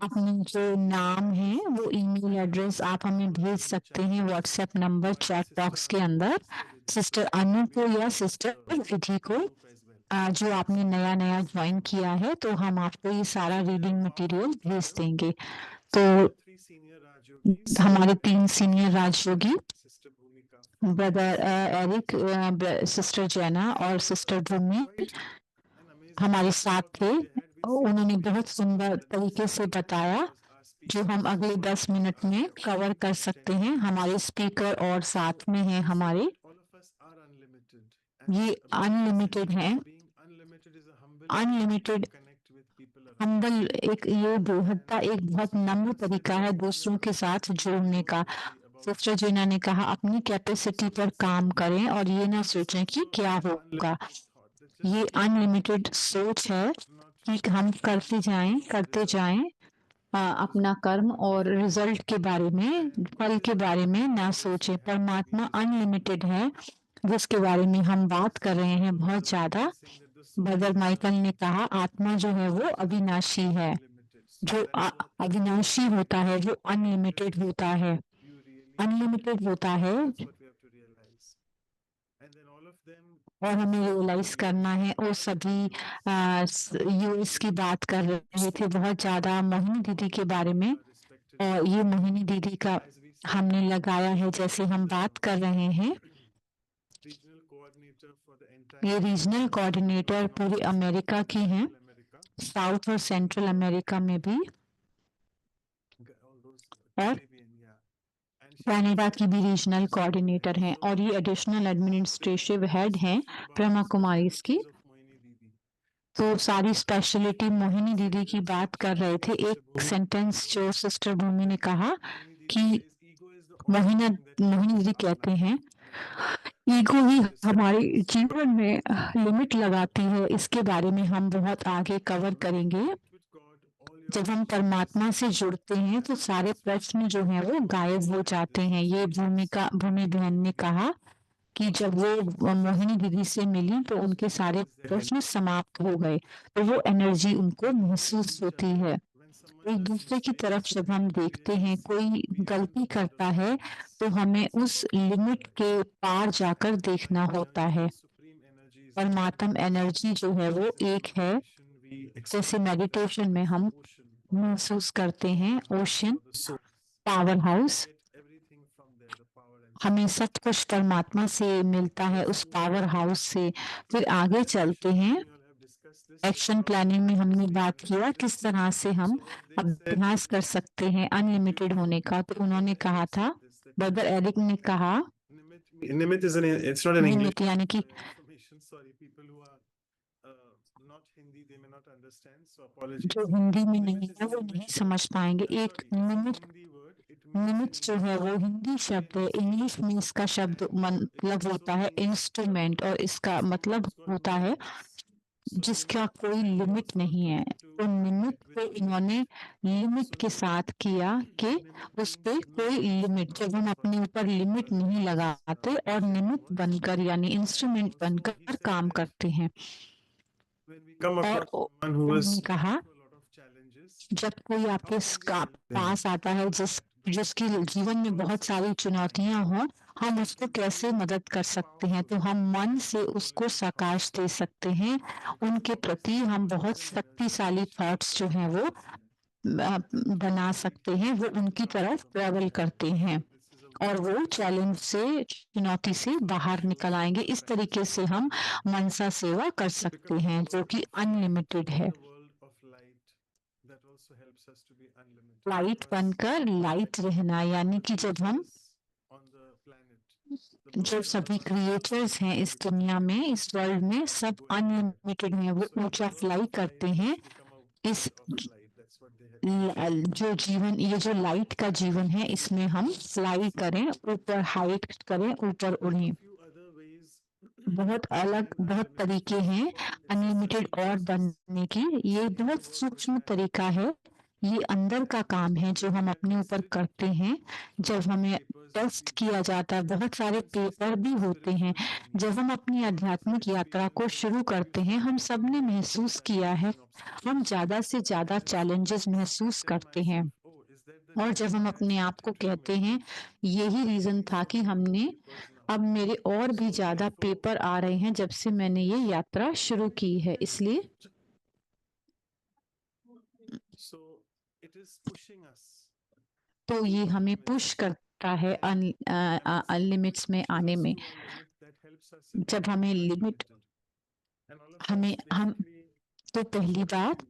अपने जो नाम है वो ईमेल एड्रेस आप हमें भेज सकते हैं व्हाट्सएप नंबर चैट बॉक्स के अंदर। सिस्टर अनु को या सिस्टर विधि को, जो आपने नया नया ज्वाइन किया है, तो हम आपको ये सारा रीडिंग मटेरियल भेज देंगे। तो हमारे 3 सीनियर राजयोगी, ब्रदर एरिक, सिस्टर जैना और सिस्टर भूमि हमारे साथ थे। उन्होंने बहुत सुंदर तरीके से बताया, जो हम अगले 10 मिनट में कवर कर सकते हैं। हमारे स्पीकर और साथ में हैं हमारे, ये अनलिमिटेड हैं। अनलिमिटेड हम्बल एक ये बेहदता एक बहुत नम्र तरीका है दूसरों के साथ जोड़ने का। सिस्टर जीना ने कहा अपनी कैपेसिटी पर काम करें और ये ना सोचें कि क्या होगा। ये अनलिमिटेड सोच है कि हम करते जाएं अपना कर्म और रिजल्ट के बारे में, फल के बारे में ना सोचें। परमात्मा अनलिमिटेड है जिसके बारे में हम बात कर रहे हैं बहुत ज्यादा। ब्रदर माइकल ने कहा आत्मा जो है वो अविनाशी है। जो अविनाशी होता है वो अनलिमिटेड होता है, अनलिमिटेड होता है। और हमें रियलाइज करना है। और सभी यूएस की बात कर रहे थे बहुत ज्यादा मोहिनी दीदी के बारे में, और ये मोहिनी दीदी का हमने लगाया है जैसे हम बात कर रहे हैं। ये रीजनल कोऑर्डिनेटर पूरे अमेरिका की हैं, साउथ और सेंट्रल अमेरिका में भी, और कनाडा की भी रीजनल कोऑर्डिनेटर हैं, और ये एडिशनल एडमिनिस्ट्रेटिव हेड हैं ब्रह्मा कुमारीज की। तो सारी स्पेशलिटी मोहिनी दीदी की बात कर रहे थे। एक सेंटेंस जो सिस्टर भूमि ने कहा कि मोहिनी दीदी कहते हैं ईगो ही हमारे जीवन में लिमिट लगाती है। इसके बारे में हम बहुत आगे कवर करेंगे। जब हम परमात्मा से जुड़ते हैं तो सारे प्रश्न जो हैं वो गायब हो जाते हैं। ये भूमि बहन ने कहा कि जब वो मोहिनी दीदी से मिली तो उनके सारे प्रश्न समाप्त हो गए, तो वो एनर्जी उनको महसूस होती है। एक दूसरे की तरफ जब हम देखते हैं कोई गलती करता है तो हमें उस लिमिट के पार जाकर देखना होता है। परमात्मा एनर्जी जो है वो एक है। जैसे मेडिटेशन में हम महसूस करते हैं ओशन, पावर हाउस, हमें सब कुछ परमात्मा से मिलता है, उस पावर हाउस से। फिर आगे चलते हैं। एक्शन प्लानिंग में हमने बात किया किस तरह से हम अभ्यास कर सकते हैं अनलिमिटेड होने का। तो उन्होंने कहा था, ब्रदर एरिक ने कहा निमित it's not an English निमित यानी कि जो हिंदी में नहीं है वो नहीं समझ पाएंगे। एक निमित जो है वो हिंदी शब्द है, इंग्लिश में इसका शब्द मतलब होता है इंस्ट्रूमेंट, और इसका मतलब होता है जिसका कोई लिमिट नहीं है। तो निमित को इन्होंने लिमिट के साथ किया कि उस पे कोई लिमिट, जब हम अपने ऊपर लिमिट नहीं लगाते और निमित बनकर यानी इंस्ट्रूमेंट बनकर काम करते हैं। और उन्होंने कहा जब कोई आपके पास आता है जिसकी जीवन में बहुत सारी चुनौतियां हों, हम उसको कैसे मदद कर सकते हैं। तो हम मन से उसको सकाश दे सकते हैं। उनके प्रति हम बहुत शक्तिशाली थॉट्स जो हैं वो बना सकते हैं। वो उनकी तरफ ट्रेवल करते हैं और वो चैलेंज से, चुनौती से बाहर निकल आएंगे। इस तरीके से हम मनसा सेवा कर सकते हैं जो कि अनलिमिटेड है। लाइट बनकर लाइट रहना, यानी कि जब हम जो सभी क्रिएचर्स हैं इस दुनिया में, इस वर्ल्ड में, सब अनलिमिटेड हैं। वो ऊंचा फ्लाई करते हैं। इस जो जीवन, ये जो लाइट का जीवन है, इसमें हम फ्लाई करें, ऊपर हाइट करें, ऊपर उड़ें। बहुत अलग बहुत तरीके हैं अनलिमिटेड और बनने की। ये बहुत सूक्ष्म तरीका है। ये अंदर का काम है जो हम अपने ऊपर करते हैं। जब हमें टेस्ट किया जाता है, बहुत सारे पेपर भी होते हैं। जब हम अपनी आध्यात्मिक यात्रा को शुरू करते हैं, हम सब ने महसूस किया है, हम ज्यादा से ज्यादा चैलेंजेस महसूस करते हैं। और जब हम अपने आप को कहते हैं यही रीजन था कि हमने, अब मेरे और भी ज्यादा पेपर आ रहे हैं जब से मैंने ये यात्रा शुरू की है, इसलिए तो ये हमें पुश करता है लिमिट्स में आने में। जब हमें लिमिट हम तो पहली बात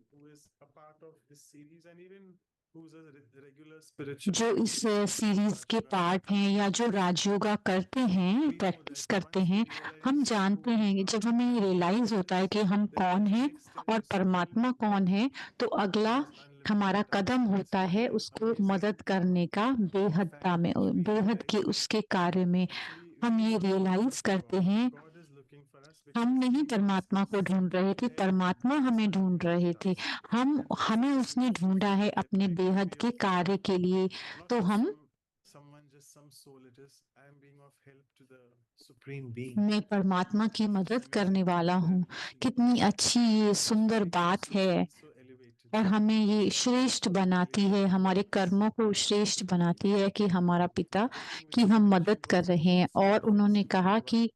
of this series and even who's a regular spiritual जो इस सीरीज के पार्ट हैं या जो राजयोगा करते हैं, प्रैक्टिस करते हैं, हम जानते हैं कि जब हमें रियलाइज होता है कि हम कौन हैं और परमात्मा कौन है, तो अगला हमारा कदम होता है उसको मदद करने का बेहदता में, बेहद के उसके कार्य में। हम ये रियलाइज करते हैं हम नहीं परमात्मा को ढूंढ रहे थे, परमात्मा हमें ढूंढ रहे थे। हमें उसने ढूंढा है अपने बेहद के कार्य के लिए। तो हम मैं परमात्मा की मदद करने वाला हूँ। कितनी अच्छी ये सुंदर बात है और हमें ये श्रेष्ठ बनाती है, हमारे कर्मों को श्रेष्ठ बनाती है कि हमारा पिता की हम मदद कर रहे हैं। और उन्होंने कहा कि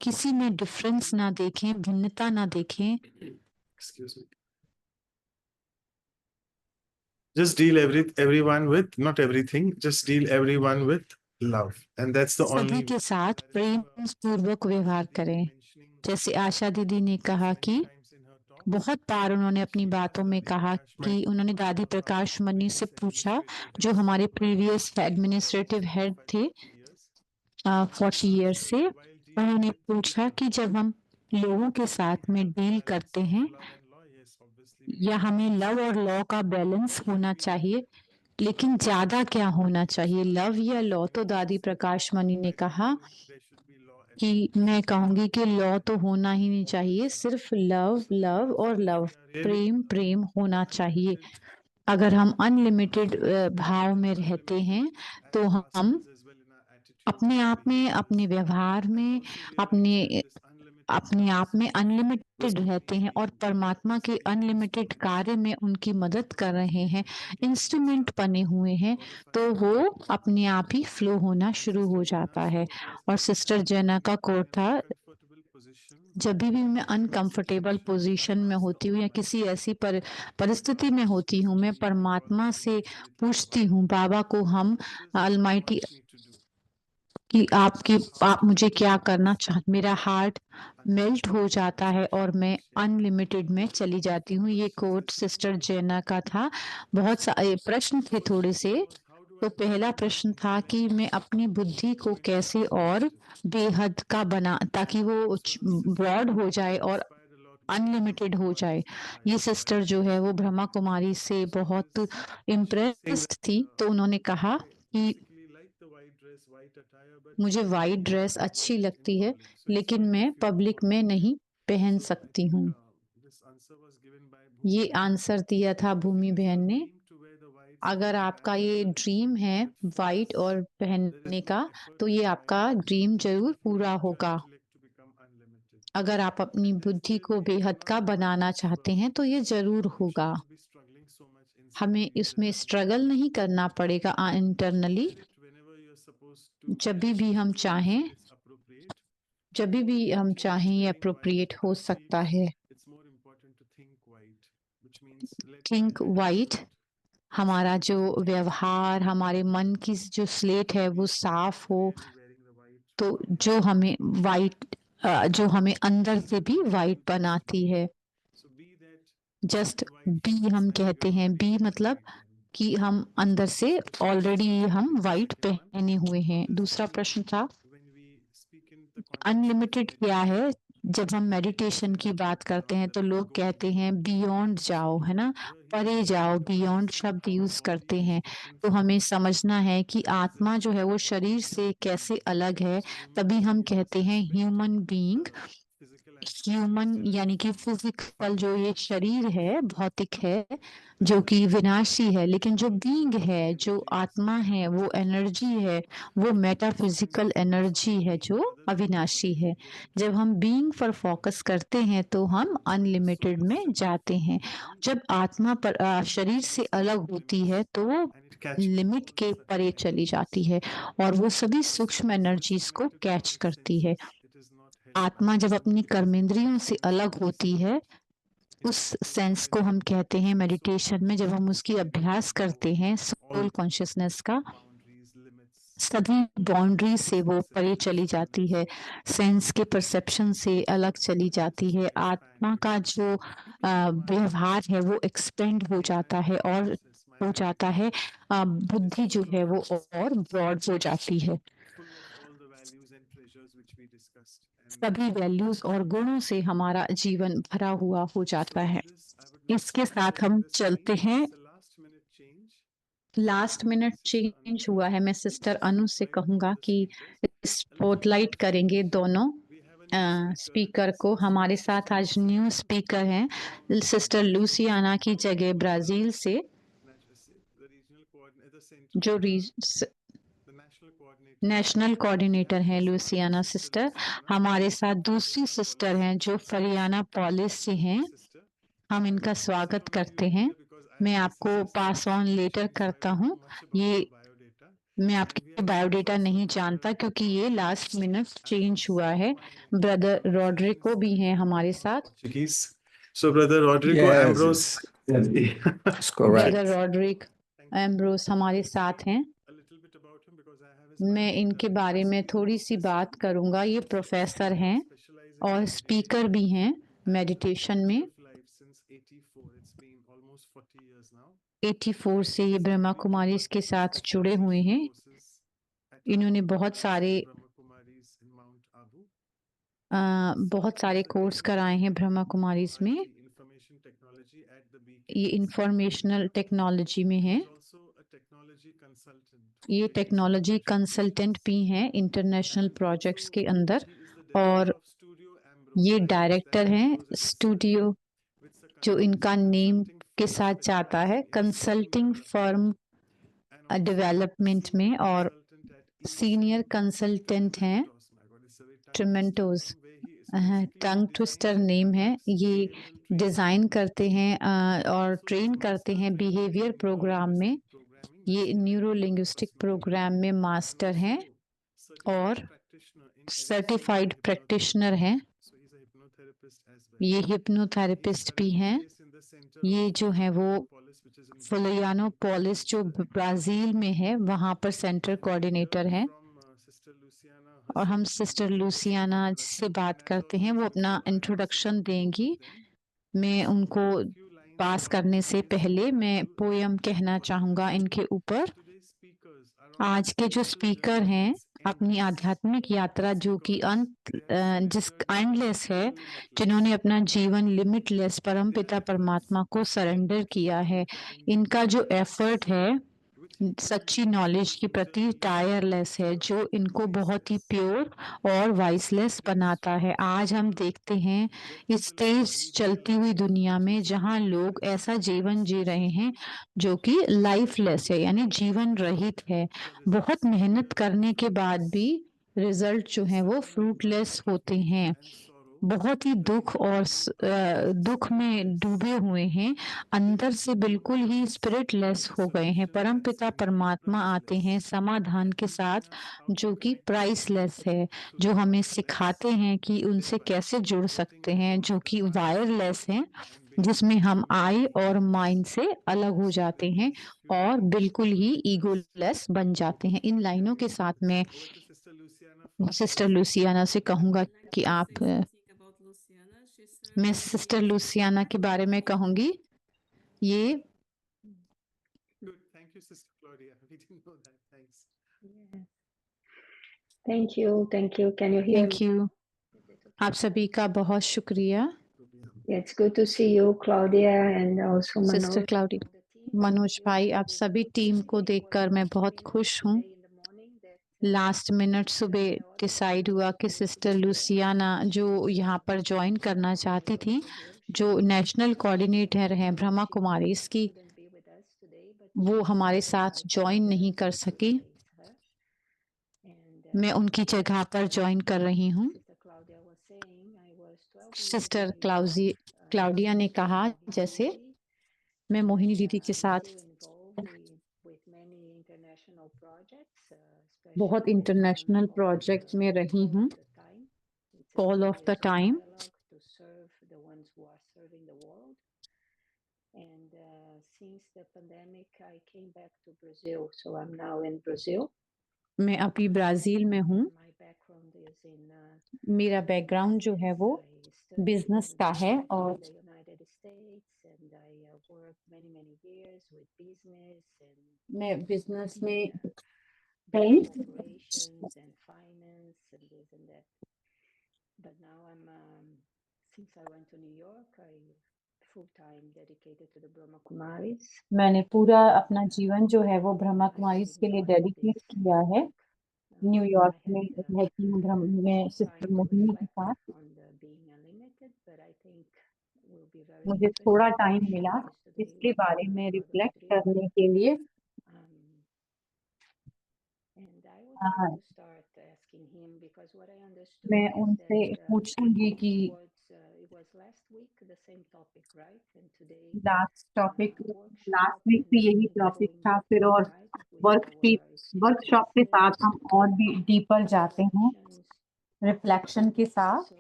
किसी में डिफरेंस ना देखें, भिन्नता ना देखें। Just deal everyone with, not everything, just deal everyone with love. And that's the सभी only के साथ प्रेम पूर्वक व्यवहार करें। जैसे आशा दीदी ने कहा कि बहुत बार उन्होंने अपनी बातों में कहा कि उन्होंने दादी प्रकाश मनी से पूछा, जो हमारे प्रीवियस एडमिनिस्ट्रेटिव हेड थे 40 ईयर्स से, उन्होंने पूछा कि जब हम लोगों के साथ में डील करते हैं या हमें लव और लॉ का बैलेंस होना चाहिए, लेकिन ज्यादा क्या होना चाहिए, लव या लॉ? तो दादी प्रकाश मनी ने कहा कि मैं कहूंगी कि लॉ तो होना ही नहीं चाहिए, सिर्फ लव लव और लव, प्रेम प्रेम होना चाहिए। अगर हम अनलिमिटेड भाव में रहते हैं तो हम अपने आप में, अपने व्यवहार में, अपने आप में अनलिमिटेड रहते हैं और परमात्मा के अनलिमिटेड कार्य में उनकी मदद कर रहे हैं, इंस्ट्रूमेंट बने हुए हैं, तो वो अपने आप ही फ्लो होना शुरू हो जाता है। और सिस्टर जैना का कोट था, जब भी मैं अनकंफर्टेबल पोजीशन में होती हूँ या किसी ऐसी परिस्थिति में होती हूँ, मैं परमात्मा से पूछती हूँ, बाबा को, हम अलमाइटी, कि आप मुझे क्या करना चाहते। मेरा हार्ट मेल्ट हो जाता है और मैं अनलिमिटेड में चली जाती हूँ। ये कोट सिस्टर जैना का था। बहुत सारे प्रश्न थे थोड़े से। तो पहला प्रश्न था कि मैं अपनी बुद्धि को कैसे और बेहद का बना, ताकि वो ब्रॉड हो जाए और अनलिमिटेड हो जाए। ये सिस्टर जो है वो ब्रह्मा कुमारी से बहुत इम्प्रेस्ड थी, तो उन्होंने कहा कि मुझे वाइट ड्रेस अच्छी लगती है, लेकिन मैं पब्लिक में नहीं पहन सकती हूँ। ये आंसर दिया था भूमि बहन ने। अगर आपका ये ड्रीम है वाइट और पहनने का, तो ये आपका ड्रीम जरूर पूरा होगा। अगर आप अपनी बुद्धि को बेहद का बनाना चाहते हैं तो ये जरूर होगा। हमें इसमें स्ट्रगल नहीं करना पड़ेगा इंटरनली। जब भी हम चाहें ये अप्रोप्रिएट हो सकता है। थिंक वाइट, हमारा जो व्यवहार, हमारे मन की जो स्लेट है वो साफ हो, तो जो हमें वाइट, जो हमें अंदर से भी वाइट बनाती है। जस्ट बी हम कहते हैं, बी मतलब कि हम अंदर से ऑलरेडी हम वाइट पहने हुए हैं। दूसरा प्रश्न था अनलिमिटेड क्या है। जब हम मेडिटेशन की बात करते हैं तो लोग कहते हैं बियॉन्ड जाओ, है ना, परे जाओ, बियॉन्ड शब्द यूज करते हैं। तो हमें समझना है कि आत्मा जो है वो शरीर से कैसे अलग है। तभी हम कहते हैं ह्यूमन बीइंग। ह्यूमन यानी कि फिजिकल जो ये शरीर है, भौतिक है, जो कि विनाशी है, लेकिन जो बीइंग है, जो आत्मा है, वो एनर्जी है, वो मेटाफिजिकल एनर्जी है जो अविनाशी है। जब हम बीइंग पर फोकस करते हैं तो हम अनलिमिटेड में जाते हैं। जब आत्मा पर शरीर से अलग होती है तो वो लिमिट के परे चली जाती है और वो सभी सूक्ष्म एनर्जीज को कैच करती है। आत्मा जब अपनी कर्मेंद्रियों से अलग होती है, उस सेंस को हम कहते हैं मेडिटेशन में, जब हम उसकी अभ्यास करते हैं सोल कॉन्शियसनेस का, सभी बाउंड्री से वो परे चली जाती है, सेंस के परसेप्शन से अलग चली जाती है। आत्मा का जो व्यवहार है वो एक्सपेंड हो जाता है और हो जाता है, बुद्धि जो है वो और ब्रॉड हो जाती है। सभी वैल्यूज और गुणों से हमारा जीवन भरा हुआ हो जाता है। इसके साथ हम चलते हैं। लास्ट मिनट चेंज हुआ है। मैं सिस्टर अनु से कहूंगा कि स्पॉटलाइट करेंगे दोनों स्पीकर को। हमारे साथ आज न्यू स्पीकर हैं सिस्टर लूसियाना की जगह ब्राजील से, जो नेशनल कोऑर्डिनेटर हैं लूसियाना सिस्टर। हमारे साथ दूसरी सिस्टर हैं जो फरियाना पॉलिस से हैं। हम इनका स्वागत करते हैं। मैं आपको पास ऑन लेटर करता हूँ। ये मैं आपकी बायोडेटा नहीं जानता क्योंकि ये लास्ट मिनट चेंज हुआ है। ब्रदर रॉड्रिको भी हैं हमारे साथ। So brother Rodrigo Yes, Ambrose. it's correct. Brother Rodrick Ambrose हमारे साथ हैं। मैं इनके बारे में थोड़ी सी बात करूंगा। ये प्रोफेसर हैं और स्पीकर भी हैं मेडिटेशन में। 84 से ये ब्रह्मा कुमारी के साथ जुड़े हुए हैं। इन्होंने बहुत सारे कोर्स कराए हैं ब्रह्मा कुमारी में। ये इंफॉर्मेशनल टेक्नोलॉजी में है। ये टेक्नोलॉजी कंसल्टेंट भी हैं इंटरनेशनल प्रोजेक्ट्स के अंदर, और ये डायरेक्टर हैं स्टूडियो जो इनका नेम के साथ जाता है, कंसल्टिंग फर्म डेवलपमेंट में, और सीनियर कंसल्टेंट हैं ट्रिमेंटोज। टंग ट्विस्टर नेम है। ये डिज़ाइन करते हैं और ट्रेन करते हैं बिहेवियर प्रोग्राम में। ये न्यूरो लिंग्विस्टिक प्रोग्राम में मास्टर हैं और सर्टिफाइड प्रैक्टिशनर हैं। ये हिप्नोथेरेपिस्ट भी हैं। ये जो है वो फुलियानो पॉलिस जो ब्राज़ील में है वहाँ पर सेंटर कोऑर्डिनेटर हैं। और हम सिस्टर लूसियाना से बात करते हैं, वो अपना इंट्रोडक्शन देंगी। मैं उनको पास करने से पहले मैं पोयम कहना चाहूँगा इनके ऊपर। आज के जो स्पीकर हैं अपनी आध्यात्मिक यात्रा जो कि जिस एंडलेस है, जिन्होंने अपना जीवन लिमिटलेस परमपिता परमात्मा को सरेंडर किया है। इनका जो एफर्ट है सच्ची नॉलेज के प्रति टायरलेस है, जो इनको बहुत ही प्योर और वाइसलेस बनाता है। आज हम देखते हैं इस तेज चलती हुई दुनिया में जहां लोग ऐसा जीवन जी रहे हैं जो कि लाइफलेस है, यानी जीवन रहित है। बहुत मेहनत करने के बाद भी रिजल्ट जो है वो फ्रूटलेस होते हैं। बहुत ही दुख में डूबे हुए हैं, अंदर से बिल्कुल ही स्पिरिटलेस हो गए हैं। परमपिता परमात्मा आते हैं समाधान के साथ जो कि प्राइसलेस है, जो हमें सिखाते हैं कि उनसे कैसे जुड़ सकते हैं, जो कि वायरलेस है, जिसमें हम आई और माइंड से अलग हो जाते हैं और बिल्कुल ही ईगोलेस बन जाते हैं। इन लाइनों के साथ मैं सिस्टर लूसियाना से कहूँगा कि आप मैं सिस्टर लूसियाना के बारे में कहूँगी। ये Thank you. Thank you. Can you hear thank you. आप सभी का बहुत शुक्रिया। me? It's good to see you, Claudia, and also sister Manoj. Cloudy, Manoj भाई, आप सभी टीम को देखकर मैं बहुत खुश हूँ। लास्ट मिनट सुबह डिसाइड हुआ कि सिस्टर लूसियाना जो यहाँ पर ज्वाइन करना चाहती थी, जो नेशनल कोऑर्डिनेटर हैं ब्रह्मा कुमारी इसकी, वो हमारे साथ ज्वाइन नहीं कर सकी। मैं उनकी जगह पर ज्वाइन कर रही हूँ। सिस्टर क्लाउडिया ने कहा, जैसे मैं मोहिनी दीदी के साथ बहुत इंटरनेशनल प्रोजेक्ट में रही हूँ, call of the time. And since the pandemic, I came back to Brazil, so I'm now in Brazil. मैं अभी ब्राज़ील में हूँ। My background is in मेरा बैकग्राउंड जो है वो बिजनेस का है और the United States, and I worked many years with business and मैं बिजनेस में big corporations and finance and this and that. But now I'm since I went to New York, I full time dedicated to the Brahma Kumaris. मैंने पूरा अपना जीवन जो है वो ब्रह्मा कुमारीज के लिए डेडिकेट किया है। न्यूयॉर्क में रहती हूँ मैं सिस्टर मोहिनी के साथ। On the being unlimited, but I think will be very मुझे थोड़ा interesting टाइम to मिला share this today इसके with बारे में Brother रिफ्लेक्ट Rodrigo. करने के लिए। And I would like to start asking him because what I understood मैं is उनसे that पूछूंगी कि it was last week the same topic, right? And today last topic workshop last week and भी यही and topic going था, deeper, फिर और right? With our workshop के साथ experiences, हम और भी डीपर जाते हैं reflections. रिफ्लेक्शन के साथ। So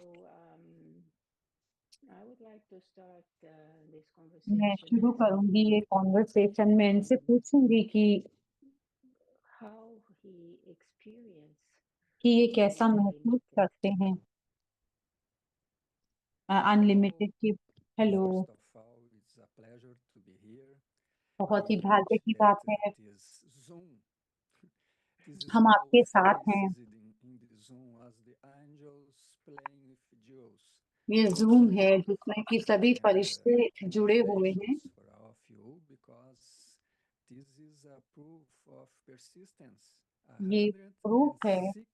I would like to start this मैं conversation शुरू asking करूंगी him ये कॉन्वर्सेशन में इनसे पूछूंगी कि how he experienced ये कैसा being महसूस unlimited. करते हैं अनलिमिटेड की। Hello, First of all, it's a pleasure to be here. बहुत ही I भाग्य heard की that बात है this Zoom, this हम आपके साथ faces हैं। in the Zoom as the angels playing with jewels. ये जूम है जिसमें कि सभी And फरिश्ते जुड़े हुए हैं। congratulations for all of you because this is a proof of persistence. ये प्रूफ है, 106.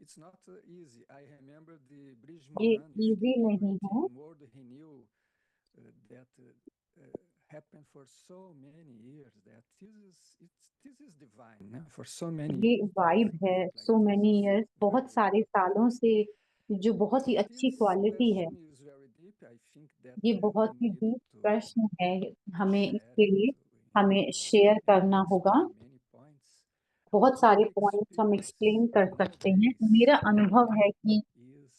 It's not easy. I remember the Bridge ये Moran with the इजी नहीं purity है। in World Renew that happened for so many years. That this is divine for so many. ये vibe है so many years, बहुत सारे सालों से, जो बहुत ही अच्छी क्वालिटी है। Question is very deep. I think that ये we बहुत ही need डीप to प्रश्न है, हमें share इसके it. लिए We हमें need to शेयर करना होगा। explain many points. बहुत सारे My पॉइंट्स हम experience एक्सप्लेन कर सकते हैं। nowadays मेरा अनुभव है कि is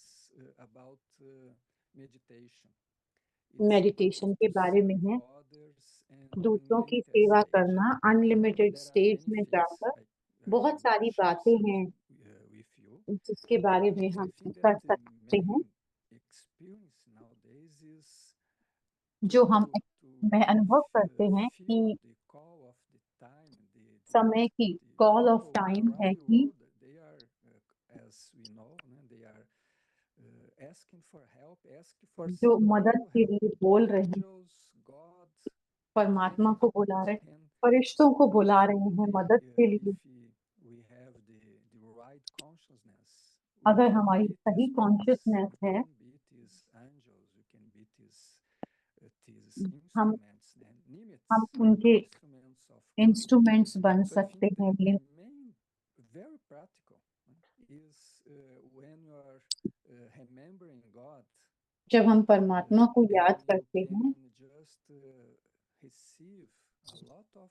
about meditation. It's meditation के to बारे में serve है, others and दूसरों की unlimited सेवा stage. करना unlimited There are stage many में things जाकर। I बहुत will सारी share बातें हैं with you. जिसके बारे में I हम think कर that the सकते हैं, main experience nowadays is जो हम मैं really अनुभव करते हैं feel कि the call of the time, समय की call of people time around है the कि world. They are, as we know, they are asking for help, asking for जो someone मदद to के help. लिए बोल रहे हैं, Angels, God, परमात्मा को बुला रहे, and फरिश्तों को बुला if रहे हैं मदद के लिए। we have the right consciousness, अगर we can हमारी beat सही these gods, कॉन्शियसनेस we है, can beat these angels, we can beat these हम instruments and limits, हम उनके instruments of God. इंस्ट्रूमेंट्स बन So I सकते think हैं। the main, very practical, is when you are remembering God, जब हम परमात्मा को then याद you करते can हैं, just receive a lot of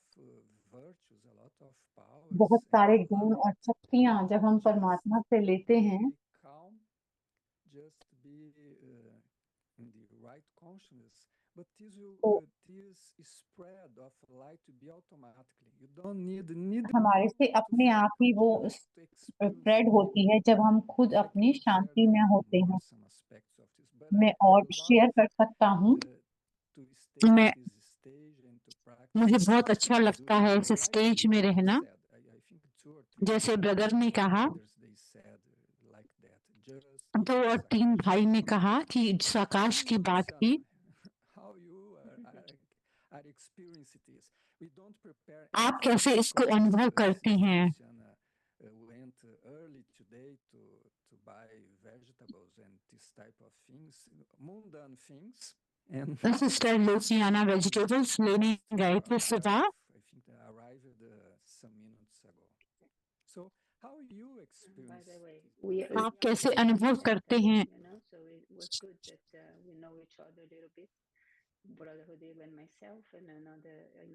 virtues, a lot of powers, बहुत and सारे love. गुण और शक्तियाँ जब हम परमात्मा से लेते हैं, Be calm, just be in the right consciousness. But this spread of light to be automatically. You don't need हमारे से अपने आप ही वो स्प्रेड होती है जब हम खुद अपनी शांति में होते हैं। some aspects of this. But मैं I और love शेयर कर सकता हूँ। to stay मैं in this stage and to practice मुझे बहुत अच्छा लगता है इस like स्टेज में brother रहना। said. I think 2 or 3 जैसे ब्रदर ने कहा, brothers, they said like that. Just 2 और 3 भाई ने कहा कि सकाश की बात की। how you are experiencing this. We don't prepare आप कैसे anything इसको for अनुभव this. करती हैं? Luciana went early today to buy vegetables and this type of things, mundane things. And sister Luciana vegetables लेने गए थे सुबह। I think they arrived some minutes ago. So how you experience? By the way, आप कैसे अनुभव करते हैं? So it was good that we know each other a little bit. Brother Rodrigo and myself, and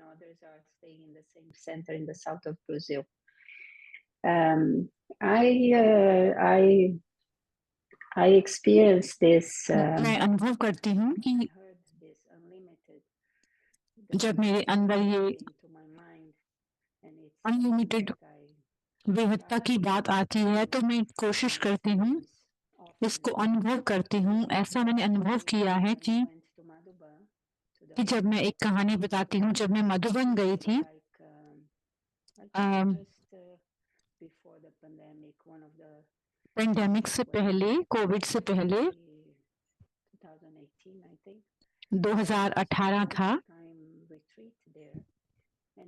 others are staying in the same center in the south of Brazil. I experienced this. मैं अनुभव करती हूँ कि जब मेरे अंदर ये unlimited बेहदता की बात आती है तो मैं कोशिश करती हूँ, इसको अनुभव करती हूँ। ऐसा मैंने अनुभव किया है कि जब मैं एक कहानी बताती हूँ, जब मैं मधुबन गई थी पेंडेमिक से पहले, कोविड से पहले 2018 था,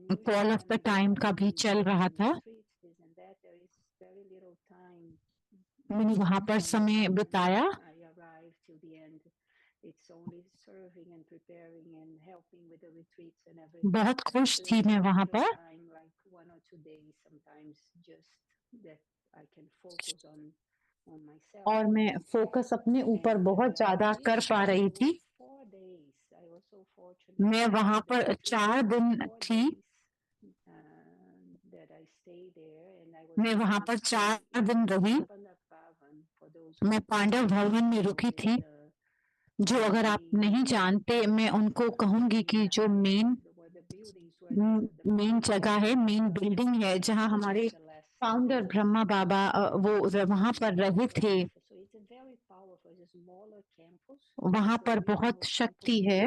कॉल ऑफ द टाइम का भी चल रहा था। मैंने वहां पर समय बिताया। बहुत खुश थी मैं वहां पर। और मैं फोकस अपने ऊपर बहुत ज्यादा कर पा रही थी। मैं वहां पर 4 दिन थी। मैं वहां पर 4 दिन रही। मैं पांडव भवन में रुकी थी, जो अगर आप नहीं जानते, मैं उनको कहूंगी कि जो मेन जगह है, मेन बिल्डिंग है, जहां हमारे फाउंडर ब्रह्मा बाबा वो वहां पर रहे थे। वहां पर बहुत शक्ति है।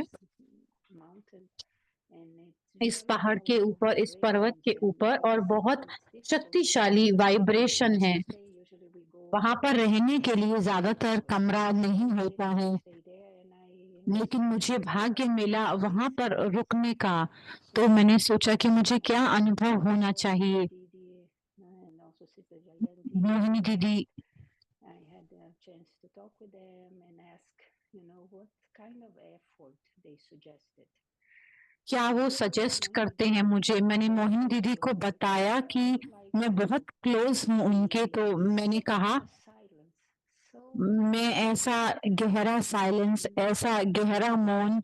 इस पहाड़ के ऊपर, इस पर्वत के ऊपर, और बहुत शक्तिशाली वाइब्रेशन है। वहां पर रहने के लिए ज्यादातर कमरा नहीं होता है, लेकिन मुझे भाग्य मिला वहां पर रुकने का। तो मैंने सोचा कि मुझे क्या अनुभव होना चाहिए। मोहिनी दीदी क्या वो सजेस्ट करते हैं मुझे। मैंने मोहिनी दीदी को बताया कि मैं बहुत क्लोज हूँ उनके। तो मैंने कहा मैं ऐसा गहरा साइलेंस, ऐसा गहरा मौन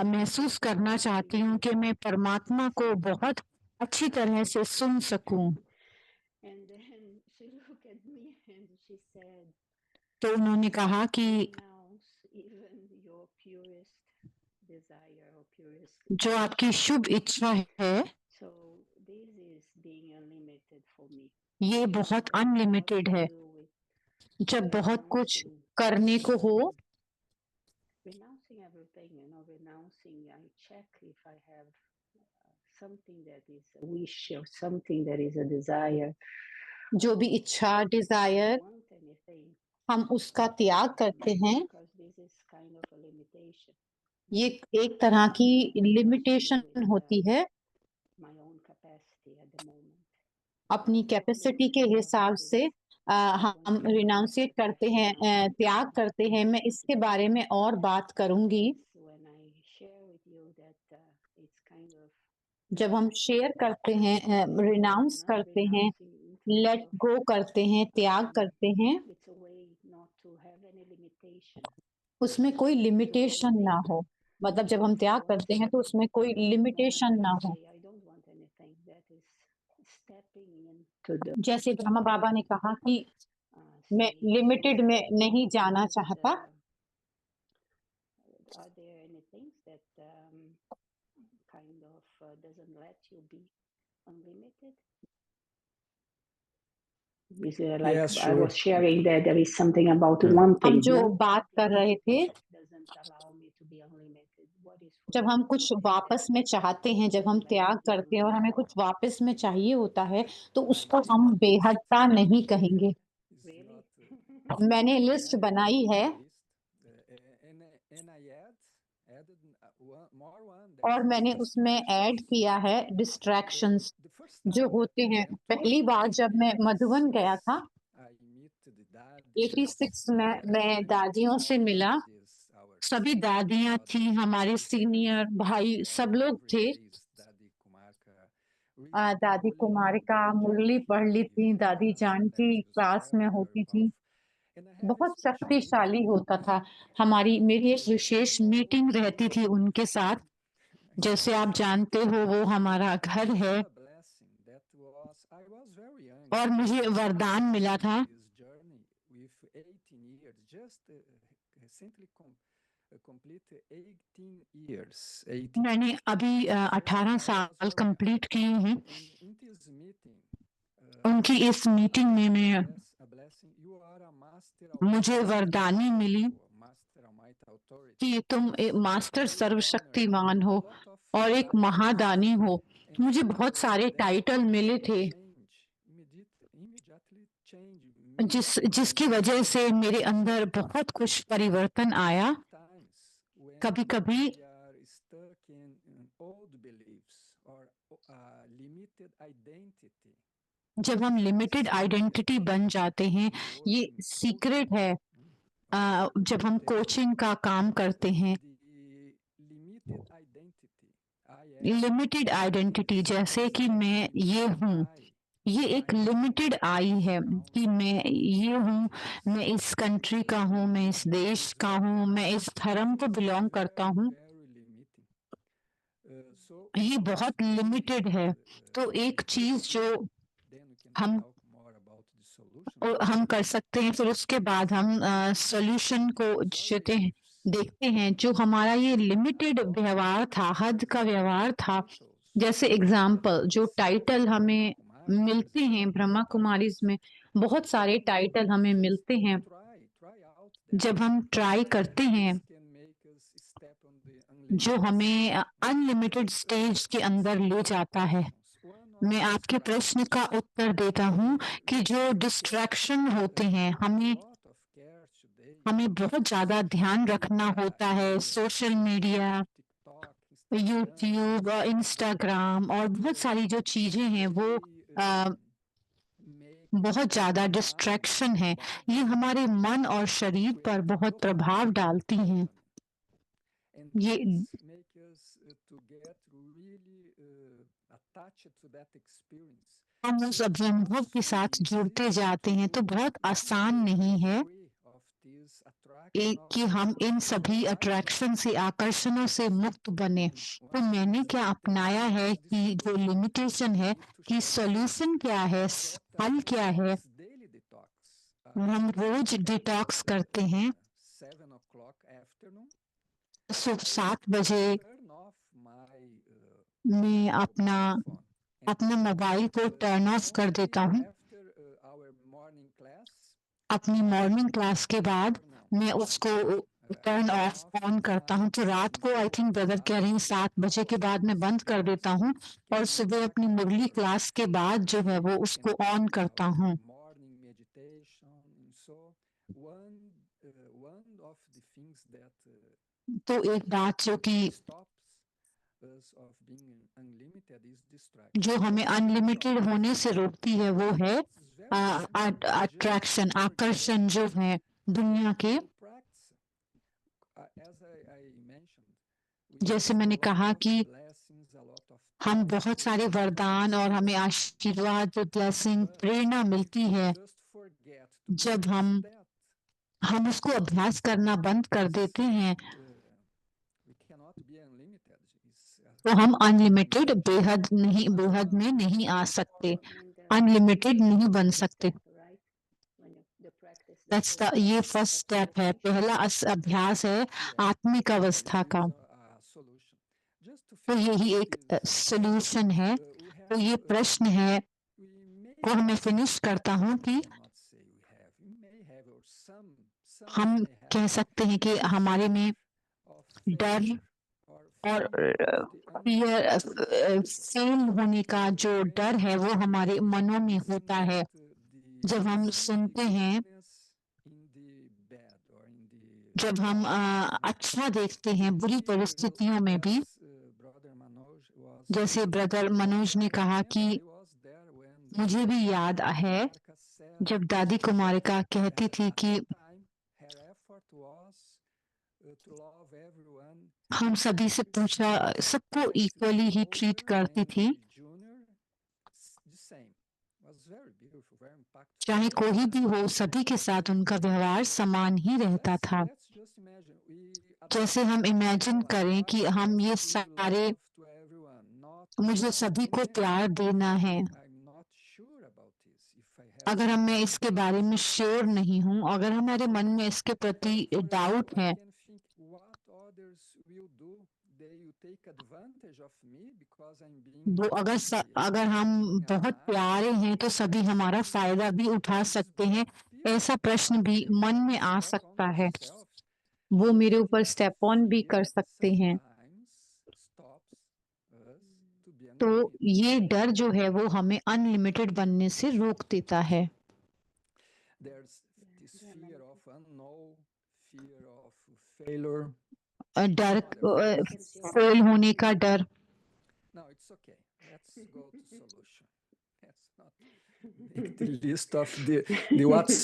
महसूस करना चाहती हूँ कि मैं परमात्मा को बहुत अच्छी तरह से सुन सकूं। तो उन्होंने कहा कि जो आपकी शुभ इच्छा है, ये बहुत अनलिमिटेड है। जब बहुत कुछ करने को हो, जो भी इच्छा, डिजायर, हम उसका त्याग करते हैं। ये एक तरह की लिमिटेशन होती है। अपनी कैपेसिटी के हिसाब से हम रिनाउंसिएट करते हैं, त्याग करते हैं। मैं इसके बारे में और बात करूंगी। जब हम शेयर करते हैं, रिनाउंस करते हैं, लेट गो करते हैं, त्याग करते हैं, उसमें कोई लिमिटेशन ना हो। मतलब जब हम त्याग करते हैं तो उसमें कोई लिमिटेशन ना हो। जैसे ब्रह्मा बाबा ने कहा कि मैं लिमिटेड में नहीं जाना चाहता। Yes, I sure. was sharing that there is something about Yeah. one हम thing. जो no? बात कर रहे थे, जब हम कुछ वापस में चाहते हैं, जब हम त्याग करते हैं और हमें कुछ वापस में चाहिए होता है, तो उसको हम बेहदता नहीं कहेंगे। मैंने लिस्ट बनाई है और मैंने उसमें ऐड किया है डिस्ट्रैक्शंस जो होते हैं। पहली बार जब मैं मधुबन गया था 86 में, मैं दादियों से मिला। सभी दादियां थी, हमारे सीनियर भाई सब लोग थे। दादी कुमारिका मुरली पढ़ ली थी, दादी जानकी क्लास में होती थी। बहुत शक्तिशाली होता था। मेरी एक विशेष मीटिंग रहती थी उनके साथ। जैसे आप जानते हो, वो हमारा घर है और मुझे वरदान मिला था। मैंने अभी 18 साल कंप्लीट किए हैं उनकी इस मीटिंग में मैं मुझे वरदानी मिली कि तुम एक मास्टर सर्वशक्तिमान हो और एक महादानी हो। मुझे बहुत सारे टाइटल मिले थे जिसकी वजह से मेरे अंदर बहुत कुछ परिवर्तन आया। कभी कभी जब हम लिमिटेड आइडेंटिटी बन जाते हैं, ये सीक्रेट है जब हम कोचिंग का काम करते हैं। लिमिटेड आइडेंटिटी जैसे कि मैं ये हूँ, ये एक लिमिटेड आई है कि मैं ये हूँ, मैं इस कंट्री का हूँ, मैं इस देश का हूँ, मैं इस धर्म को बिलोंग करता हूँ। ये बहुत लिमिटेड है। तो एक चीज जो हम कर सकते हैं, फिर उसके बाद हम सॉल्यूशन को देखते हैं। जो हमारा ये लिमिटेड व्यवहार था, हद का व्यवहार था, जैसे एग्जाम्पल जो टाइटल हमें मिलते हैं ब्रह्मा कुमारीज में, बहुत सारे टाइटल हमें मिलते हैं। जब हम ट्राई करते हैं, जो हमें अनलिमिटेड स्टेज के अंदर ले जाता है। मैं आपके प्रश्न का उत्तर देता हूँ कि जो डिस्ट्रैक्शन होते हैं, हमें बहुत ज्यादा ध्यान रखना होता है। सोशल मीडिया, यूट्यूब, इंस्टाग्राम और बहुत सारी जो चीजें हैं वो बहुत ज्यादा डिस्ट्रैक्शन है। ये हमारे मन और शरीर पर बहुत प्रभाव डालती हैं। ये हम उस अनुभव के साथ जुड़ते जाते हैं, तो बहुत आसान नहीं है कि हम इन सभी अट्रैक्शन से, आकर्षणों से मुक्त बने। तो मैंने क्या अपनाया है कि जो लिमिटेशन है, कि सॉल्यूशन क्या है, हल क्या है। हम रोज डिटॉक्स करते हैं। 7 बजे मैं अपना मोबाइल को टर्न ऑफ कर देता हूँ। अपनी मॉर्निंग क्लास के बाद मैं उसको टर्न ऑफ ऑन करता हूँ। तो रात को आई थिंक ब्रदर कह रहे हैं 7 बजे के बाद मैं बंद कर देता हूँ, और सुबह अपनी मुरली क्लास के बाद जो है वो उसको ऑन करता हूँ। तो एक बात जो कि जो हमें अनलिमिटेड होने से रोकती है, वो है अट्रैक्शन, आकर्षण जो है दुनिया के। जैसे मैंने कहा कि हम बहुत सारे वरदान और हमें आशीर्वाद, ब्लेसिंग, प्रेरणा मिलती है। जब हम उसको अभ्यास करना बंद कर देते हैं, तो हम अनलिमिटेड बेहद में नहीं आ सकते, अनलिमिटेड नहीं बन सकते। ये फर्स्ट स्टेप है, पहला अभ्यास है आत्मिक अवस्था का। तो यही एक सॉल्यूशन है। तो ये प्रश्न है को मैं फिनिश करता हूँ कि हम कह सकते हैं कि हमारे में डर और फियर, फेल होने का जो डर है वो हमारे मनों में होता है। जब हम सुनते हैं, जब हम अच्छा देखते हैं बुरी परिस्थितियों में भी, जैसे ब्रदर मनोज ने कहा कि मुझे भी याद है जब दादी कुमारिका कहती थी कि हम सभी से पूछा, सबको इक्वली ही ट्रीट करती थी, चाहे कोई भी हो, सभी के साथ उनका व्यवहार समान ही रहता था। जैसे हम इमेजिन करें कि हम ये सारे, मुझे सभी को प्यार देना है। अगर मैं इसके बारे में श्योर नहीं हूँ, अगर हमारे मन में इसके प्रति डाउट है, वो अगर हम बहुत प्यारे हैं तो सभी हमारा फायदा भी उठा सकते हैं, ऐसा प्रश्न भी मन में आ सकता है। वो मेरे ऊपर स्टेप ऑन भी कर सकते हैं। तो ये डर जो है वो हमें अनलिमिटेड बनने से रोक देता है। डर, फेल होने का डर।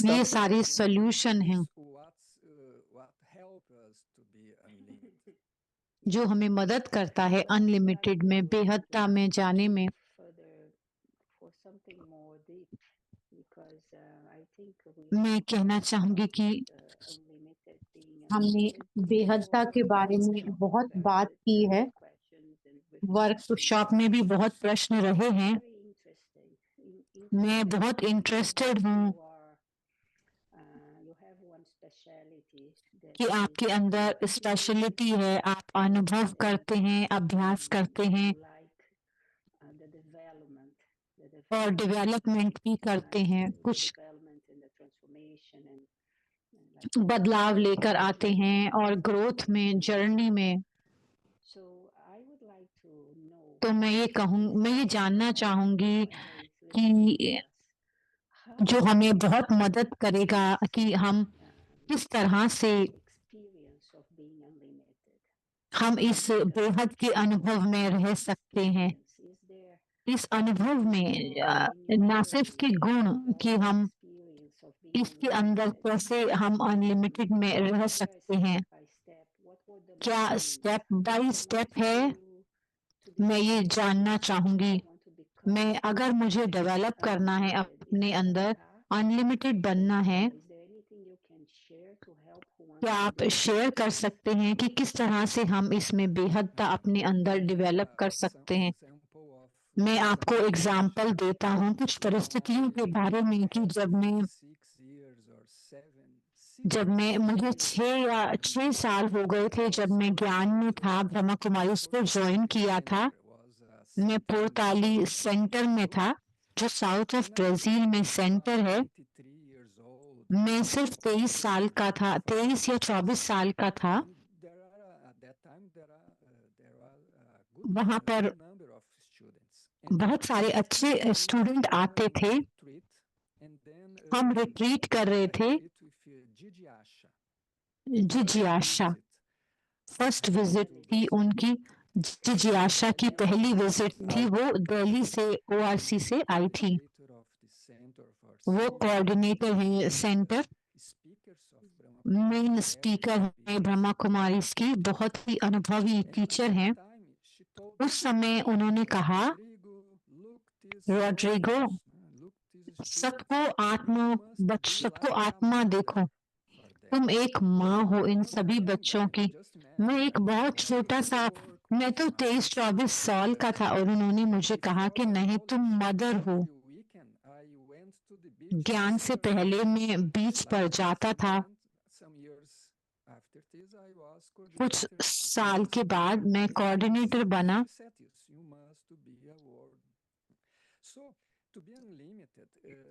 ये सारे सॉल्यूशन हैं जो हमें मदद करता है अनलिमिटेड में, बेहदता में जाने में। मैं कहना चाहूंगी कि हमने बेहदता के बारे में बहुत बात की है, वर्कशॉप में भी बहुत प्रश्न रहे हैं। मैं बहुत इंटरेस्टेड हूँ कि आपके अंदर स्पेशलिटी है, आप अनुभव करते हैं, अभ्यास करते हैं और डेवलपमेंट भी करते हैं, कुछ बदलाव लेकर आते हैं और ग्रोथ में, जर्नी में। तो मैं ये जानना चाहूंगी कि जो हमें बहुत मदद करेगा कि हम किस तरह से हम इस बेहद के अनुभव में रह सकते हैं। इस अनुभव में न सिर्फ के गुण कि हम इसके अंदर कैसे हम अनलिमिटेड में रह सकते हैं, क्या स्टेप बाय स्टेप है, मैं ये जानना चाहूंगी। मैं अगर मुझे डेवलप करना है अपने अंदर, अनलिमिटेड बनना है, क्या आप शेयर कर सकते हैं कि किस तरह से हम इसमें बेहदता अपने अंदर डेवलप कर सकते हैं? मैं आपको एग्जाम्पल देता हूँ कुछ परिस्थितियों के बारे में कि मुझे 6 साल हो गए थे जब मैं ज्ञान में था, ब्रह्मा कुमारी को ज्वाइन किया था। मैं पोर्ताली सेंटर में था जो साउथ ऑफ ब्राजील में सेंटर है। मैं सिर्फ 23 साल का था, 23 या 24 साल का था। वहां पर बहुत सारे अच्छे स्टूडेंट आते थे। हम रिट्रीट कर रहे थे। जिज्ञासा फर्स्ट विजिट थी उनकी, जिज्ञासा की पहली विजिट थी। वो दिल्ली से ORC से आई थी। वो कोऑर्डिनेटर हैं सेंटर, मेन स्पीकर हैं ब्रह्मा कुमारी की, बहुत ही अनुभवी टीचर हैं। उस समय उन्होंने कहा, रॉड्रिगो, सबको आत्मा देखो, तुम एक माँ हो इन सभी बच्चों की। मैं एक बहुत छोटा सा, मैं तो 23-24 साल का था और उन्होंने मुझे कहा कि नहीं, तुम मदर हो। ज्ञान से पहले मैं बीच पर जाता था। कुछ साल के बाद मैं कोऑर्डिनेटर बना।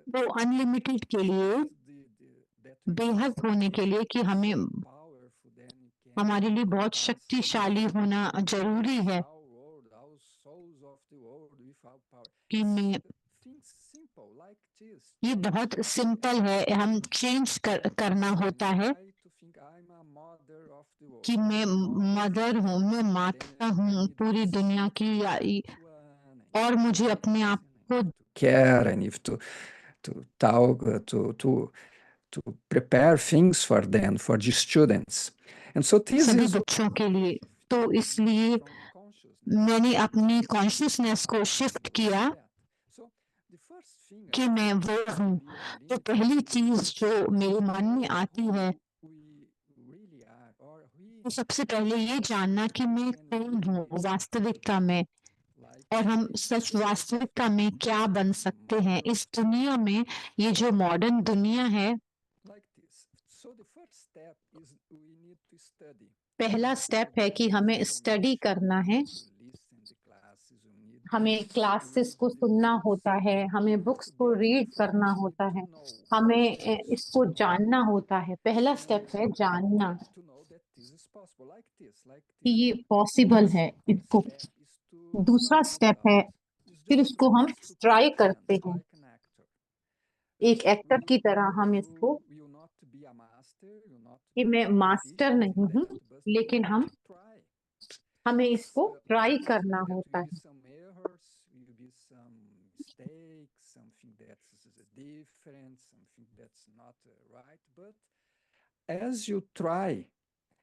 वो अनलिमिटेड के लिए, बेहद होने के लिए कि हमें हमारे लिए बहुत शक्तिशाली होना जरूरी है कि मैं, ये बहुत सिंपल है, हम चेंज करना होता है कि मैं मदर हूँ, मैं माता हूँ पूरी दुनिया की, और मुझे अपने आप को care and if to talk to prepare things for them, for the students. And so this सभी is बच्चों के लिए। तो इसलिए मैंने अपनी कॉन्शियसनेस को शिफ्ट किया कि मैं वो हूँ। तो पहली चीज जो मेरे मन में आती है, तो सबसे पहले ये जानना कि मैं कौन हूँ वास्तविकता में, और हम सच वास्तविकता में क्या बन सकते हैं इस दुनिया में। ये जो मॉडर्न दुनिया है, पहला स्टेप है कि हमें स्टडी करना है, हमें क्लासेस को सुनना होता है, हमें बुक्स को रीड करना होता है, हमें इसको जानना होता है। पहला स्टेप है जानना कि ये पॉसिबल है इसको। दूसरा स्टेप है फिर उसको हम ट्राई करते हैं, एक एक्टर की तरह हम इसको, कि मैं मास्टर नहीं हूँ लेकिन हमें इसको ट्राई करना होता है।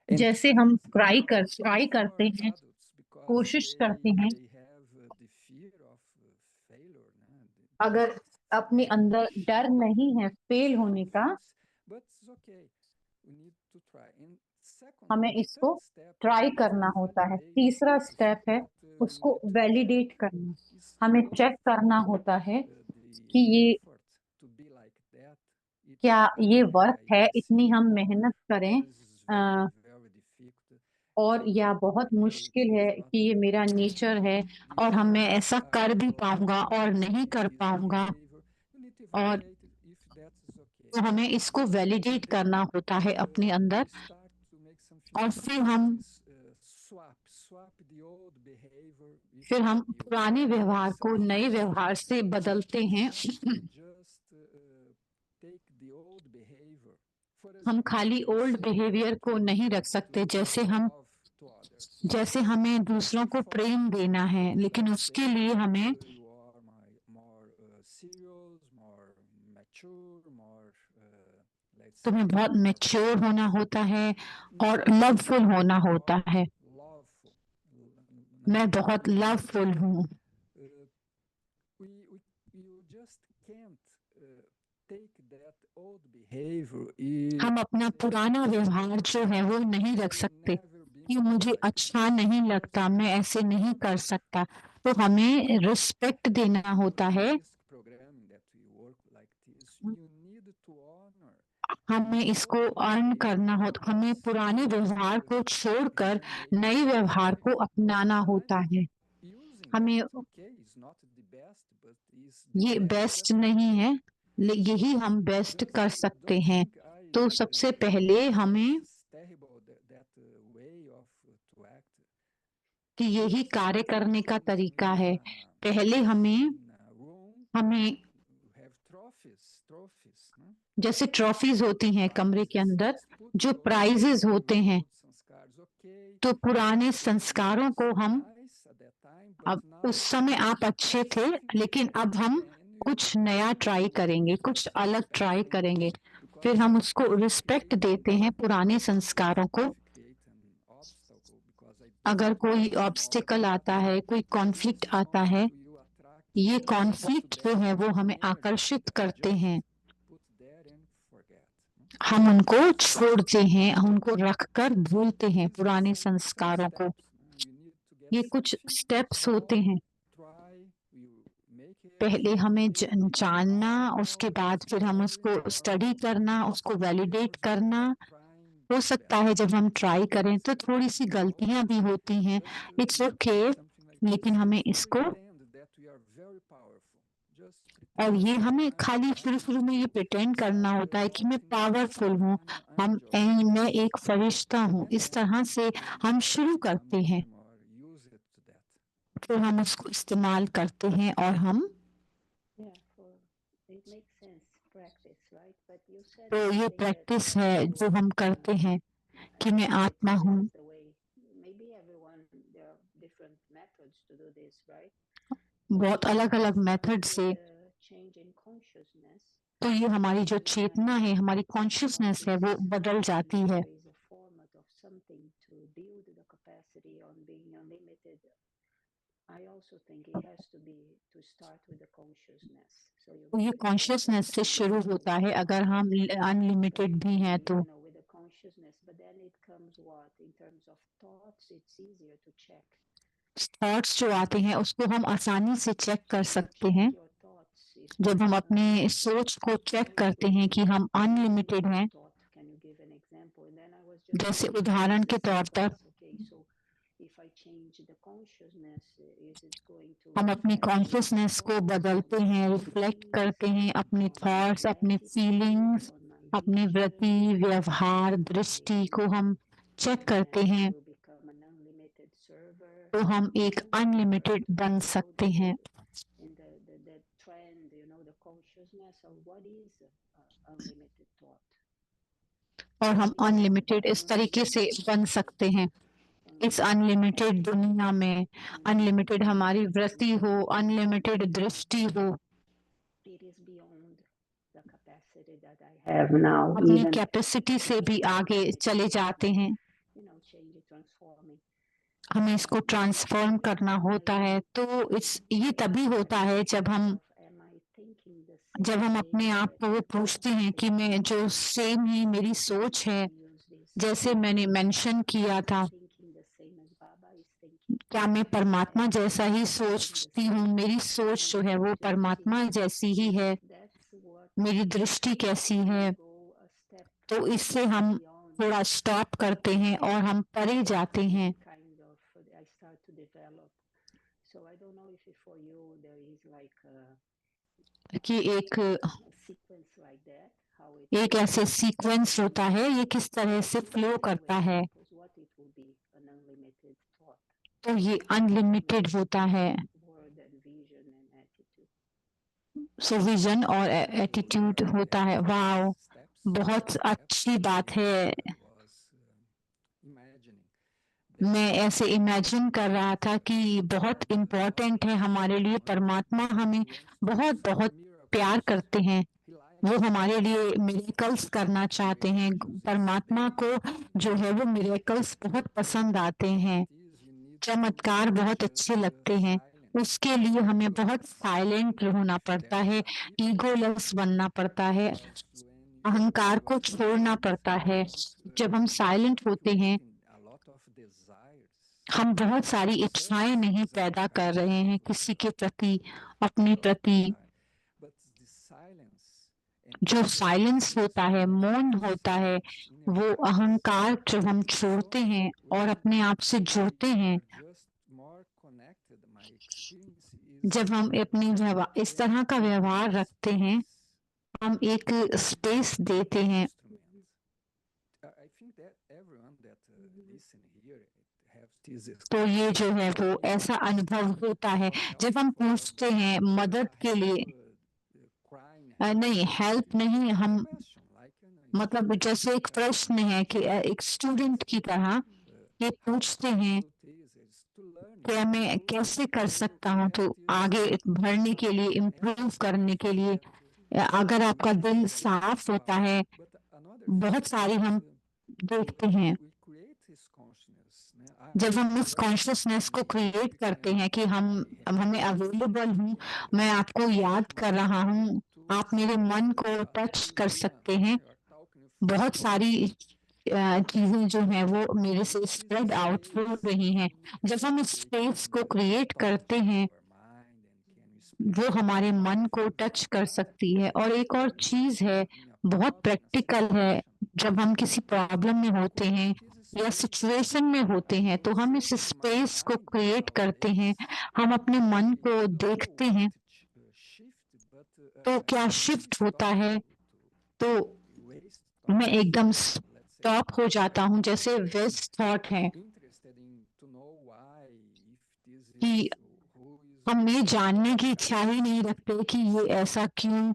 जैसे हम ट्राई करते हैं, कोशिश करते हैं, अगर अपने अंदर डर नहीं है फेल होने का, हमें इसको ट्राई करना होता है। तीसरा स्टेप है उसको वैलिडेट करना, हमें चेक करना होता है कि ये क्या ये वर्क है, इतनी हम मेहनत करें और या बहुत मुश्किल है कि ये मेरा नेचर है और मैं ऐसा कर भी पाऊंगा और नहीं कर पाऊंगा, और तो हमें इसको वैलिडेट करना होता है अपने अंदर। और फिर हम पुराने व्यवहार को नए व्यवहार से बदलते हैं। हम खाली ओल्ड बिहेवियर को नहीं रख सकते। जैसे हमें दूसरों को प्रेम देना है, लेकिन उसके लिए हमें तुम्हें बहुत मैच्योर होना होता है और लवफुल होना होता है। मैं बहुत लवफुल हूँ। हम अपना पुराना व्यवहार जो है वो नहीं रख सकते कि मुझे अच्छा नहीं लगता, मैं ऐसे नहीं कर सकता। तो हमें रिस्पेक्ट देना होता है, हमें इसको अर्न करना हो, हमें पुराने व्यवहार को छोड़कर नए व्यवहार को अपनाना होता है। हमें ये बेस्ट नहीं है, यही हम बेस्ट कर सकते हैं। तो सबसे पहले हमें कि यही कार्य करने का तरीका है। पहले हमें जैसे ट्रॉफीज होती हैं कमरे के अंदर, जो प्राइजेस होते हैं, तो पुराने संस्कारों को हम, अब उस समय आप अच्छे थे लेकिन अब हम कुछ नया ट्राई करेंगे, कुछ अलग ट्राई करेंगे। फिर हम उसको रिस्पेक्ट देते हैं पुराने संस्कारों को। अगर कोई ऑब्स्टिकल आता है, कोई कॉन्फ्लिक्ट आता है, ये कॉन्फ्लिक्ट जो है वो हमें आकर्षित करते हैं, हम उनको छोड़ते हैं, उनको रखकर भूलते हैं पुराने संस्कारों को। ये कुछ स्टेप्स होते हैं। पहले हमें जानना, उसके बाद फिर हम उसको स्टडी करना, उसको वैलिडेट करना। हो सकता है जब हम ट्राई करें तो थोड़ी सी गलतियां भी होती हैं, इट्स ओके, लेकिन हमें इसको, और ये हमें खाली शुरू में ये प्रिटेंड करना होता है कि मैं पावरफुल हूँ, मैं एक फरिश्ता हूँ, इस तरह से हम शुरू करते हैं, फिर हम उसको इस्तेमाल करते हैं और हम तो ये प्रैक्टिस है जो हम करते हैं कि मैं आत्मा हूँ। बहुत अलग अलग मेथड से, तो ये हमारी जो चेतना है, हमारी कॉन्शियसनेस है, वो बदल जाती है। तो ये कॉन्शियसनेस से शुरू होता है, अगर हम अनलिमिटेड भी हैं तो। थॉट्स जो आते हैं उसको हम आसानी से चेक कर सकते हैं। जब हम अपने सोच को चेक करते हैं कि हम अनलिमिटेड हैं, जैसे उदाहरण के तौर पर हम अपनी कॉन्शियसनेस को बदलते हैं, रिफ्लेक्ट करते हैं अपने थॉट्स, अपने फीलिंग्स, अपनी वृत्ति, व्यवहार, दृष्टि को हम चेक करते हैं, तो हम एक अनलिमिटेड बन सकते हैं। और हम अनलिमिटेड इस तरीके से बन सकते हैं। इस अनलिमिटेड दुनिया में अनलिमिटेड हमारी वृत्ति हो, अनलिमिटेड दृष्टि हो, अपनी कैपेसिटी से भी आगे चले जाते हैं। हमें इसको ट्रांसफॉर्म करना होता है। तो ये तभी होता है जब हम अपने आप को वो पूछते हैं कि मैं जो सेम ही मेरी सोच है, जैसे मैंने मेंशन किया था, क्या मैं परमात्मा जैसा ही सोचती हूँ? मेरी सोच जो है वो परमात्मा जैसी ही है, मेरी दृष्टि कैसी है? तो इससे हम थोड़ा स्टॉप करते हैं और हम परे जाते हैं। कि एक ऐसे सीक्वेंस होता है, ये किस तरह से फ्लो करता है, तो ये अनलिमिटेड होता है। सो विजन और एटीट्यूड होता है। वाओ, बहुत अच्छी बात है। मैं ऐसे इमेजिन कर रहा था कि बहुत इम्पोर्टेंट है हमारे लिए। परमात्मा हमें बहुत बहुत प्यार करते हैं, वो हमारे लिए मिरेकल्स करना चाहते हैं। परमात्मा को जो है वो मिरेकल्स बहुत पसंद आते हैं, चमत्कार बहुत अच्छे लगते हैं। उसके लिए हमें बहुत साइलेंट होना पड़ता है, ईगोलेस बनना पड़ता है, अहंकार को छोड़ना पड़ता है। जब हम साइलेंट होते हैं, हम बहुत सारी इच्छाएं नहीं पैदा कर रहे हैं किसी के प्रति, अपने प्रति। जो साइलेंस होता है, मौन होता है, वो अहंकार जब हम छोड़ते हैं और अपने आप से जुड़ते हैं, जब हम अपनी इस तरह का व्यवहार रखते हैं, हम एक स्पेस देते हैं। तो ये जो है वो ऐसा अनुभव होता है जब हम पूछते हैं मदद के लिए, नहीं हेल्प नहीं, हम मतलब जैसे एक प्रश्न है कि एक स्टूडेंट की तरह ये पूछते हैं क्या मैं कैसे कर सकता हूँ तो आगे बढ़ने के लिए, इम्प्रूव करने के लिए। अगर आपका दिल साफ होता है, बहुत सारी हम देखते हैं जब हम इस कॉन्शियसनेस को क्रिएट करते हैं कि हमें अवेलेबल हूँ, मैं आपको याद कर रहा हूँ, आप मेरे मन को टच कर सकते हैं। बहुत सारी चीजें जो हैं वो मेरे से स्प्रेड आउट हो रही हैं। जब हम इस स्पेस को क्रिएट करते हैं, वो हमारे मन को टच कर सकती है। और एक और चीज है, बहुत प्रैक्टिकल है, जब हम किसी प्रॉब्लम में होते हैं या सिचुएशन में होते हैं, तो हम इस स्पेस को क्रिएट करते हैं, हम अपने मन को देखते हैं, तो क्या शिफ्ट होता है, तो मैं एकदम स्टॉप हो जाता हूँ। जैसे वेस्ट थॉट है कि हम ये जानने की इच्छा ही नहीं रखते कि ये ऐसा क्यों।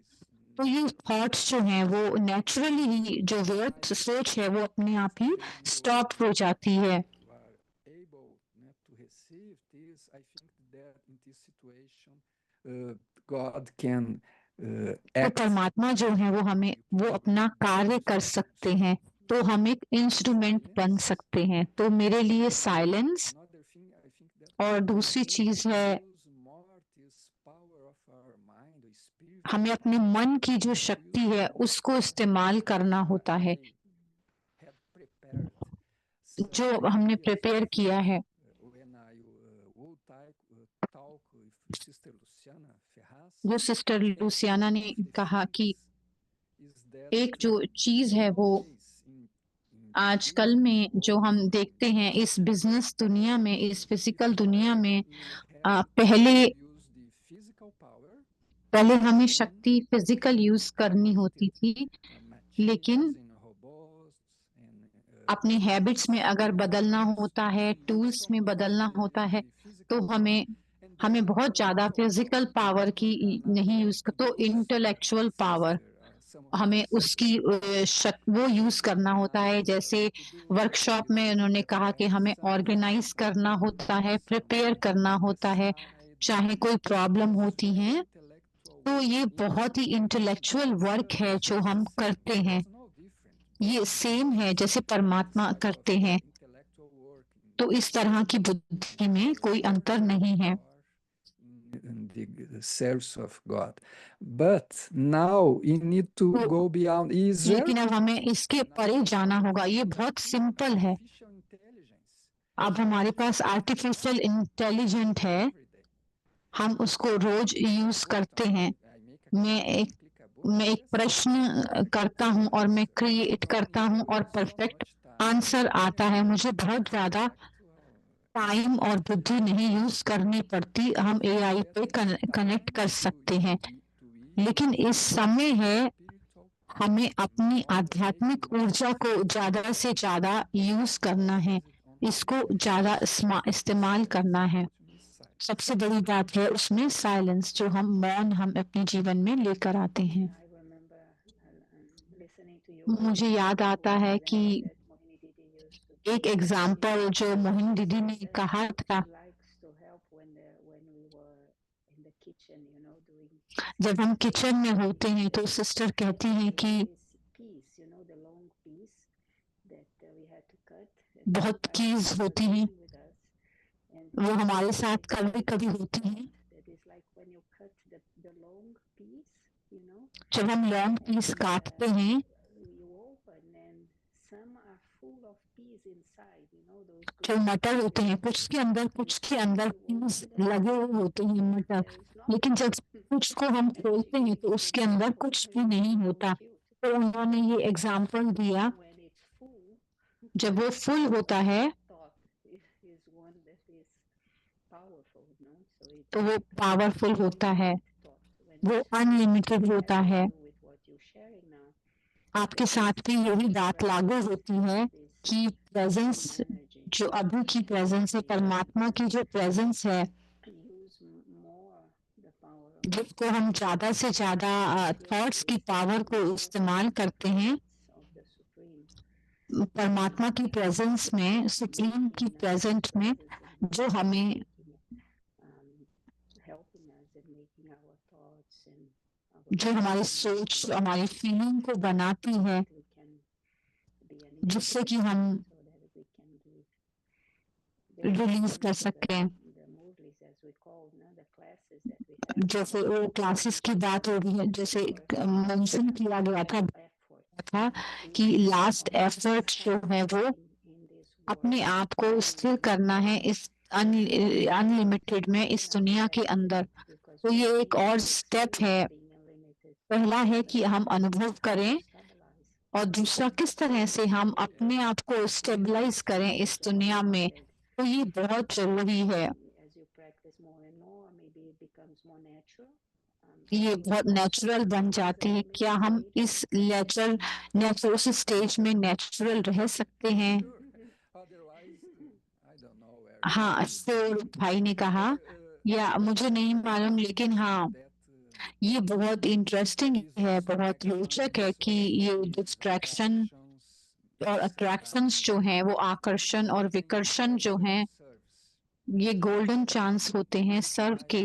तो ये थॉट्स जो हैं वो नेचुरली ही, जो व्यर्थ सोच है वो अपने आप ही स्टॉप हो जाती है। तो परमात्मा जो है वो अपना कार्य कर सकते हैं, तो हम एक इंस्ट्रूमेंट बन सकते हैं। तो मेरे लिए साइलेंस, और दूसरी चीज है हमें अपने मन की जो शक्ति है उसको इस्तेमाल करना होता है, जो हमने प्रिपेयर किया है। जो सिस्टर लुसियाना ने कहा कि एक जो चीज है वो आजकल में जो हम देखते हैं इस बिजनेस दुनिया में, इस फिजिकल दुनिया में, पहले हमें शक्ति फिजिकल यूज करनी होती थी, लेकिन अपने हैबिट्स में अगर बदलना होता है, टूल्स में बदलना होता है, तो हमें बहुत ज्यादा फिजिकल पावर की नहीं यूज कर, तो इंटेलेक्चुअल पावर हमें उसकी वो यूज करना होता है। जैसे वर्कशॉप में उन्होंने कहा कि हमें ऑर्गेनाइज करना होता है, प्रिपेयर करना होता है, चाहे कोई प्रॉब्लम होती है, तो ये बहुत ही इंटेलेक्चुअल वर्क है जो हम करते हैं। ये सेम है जैसे परमात्मा करते हैं, तो इस तरह की बुद्धि में कोई अंतर नहीं है। The service of God, but now you need to go beyond Israel. लेकिन अब हमें इसके परे जाना होगा। ये बहुत सिंपल है। अब हमारे पास आर्टिफिशियल इंटेलिजेंट है, हम उसको रोज यूज करते हैं। मैं एक प्रश्न करता हूं और मैं क्रिएट करता हूं और परफेक्ट आंसर आता है। मुझे बहुत ज्यादा टाइम और बुद्धि नहीं यूज करनी पड़ती, हम एआई पे कनेक्ट कर सकते हैं। लेकिन इस समय है हमें अपनी आध्यात्मिक ऊर्जा को ज्यादा से ज्यादा यूज करना है, इसको ज्यादा इस्तेमाल करना है। सबसे बड़ी बात है उसमें साइलेंस, जो हम अपने जीवन में लेकर आते हैं। मुझे याद आता है कि एक एग्जाम्पल जो मोहिनी दीदी ने कहा था, जब हम किचन में होते हैं तो सिस्टर कहती हैं कि बहुत कीज होती हैं, वो हमारे साथ कभी कभी होती हैं। जब हम लॉन्ग पीस काटते हैं जो मटर होते हैं, कुछ के अंदर पीस लगे हुए होते हैं मटर, लेकिन जब कुछ को हम खोलते हैं तो उसके अंदर कुछ भी नहीं होता। तो उन्होंने ये एग्जाम्पल दिया, जब वो फुल होता है तो वो पावरफुल होता है, वो अनलिमिटेड होता है। आपके साथ भी यही बात लागू होती है कि प्रेजेंस, जो अभी की प्रेजेंस है, परमात्मा की जो प्रेजेंस है, जिसको हम ज्यादा से ज्यादा थॉट्स की पावर को इस्तेमाल करते हैं, परमात्मा की प्रेजेंस में, सुप्रीम की प्रेजेंट में, जो हमें जो हमारी सोच, हमारी फीलिंग को बनाती है, जिससे कि हम रिलीज कर सकें। जैसे वो क्लासेस की बात हो रही है, जैसे मेंशन किया गया था कि लास्ट एफर्ट जो है वो अपने आप को स्थिर करना है इस अनलिमिटेड में, इस दुनिया के अंदर। तो ये एक और स्टेप है। पहला है कि हम अनुभव करें, और दूसरा किस तरह से हम अपने आप को स्टेबलाइज करें इस दुनिया में। तो ये बहुत जरूरी है। ये बहुत नेचुरल बन जाती है। क्या हम इस नेचुरल स्टेज में नेचुरल रह सकते हैं? हाँ, तो भाई ने कहा, या मुझे नहीं मालूम, लेकिन हाँ, ये बहुत इंटरेस्टिंग है, बहुत रोचक है कि ये डिस्ट्रैक्शन और अट्रैक्शंस जो हैं, वो आकर्षण और विकर्षण जो हैं, ये गोल्डन चांस होते हैं सर्व के।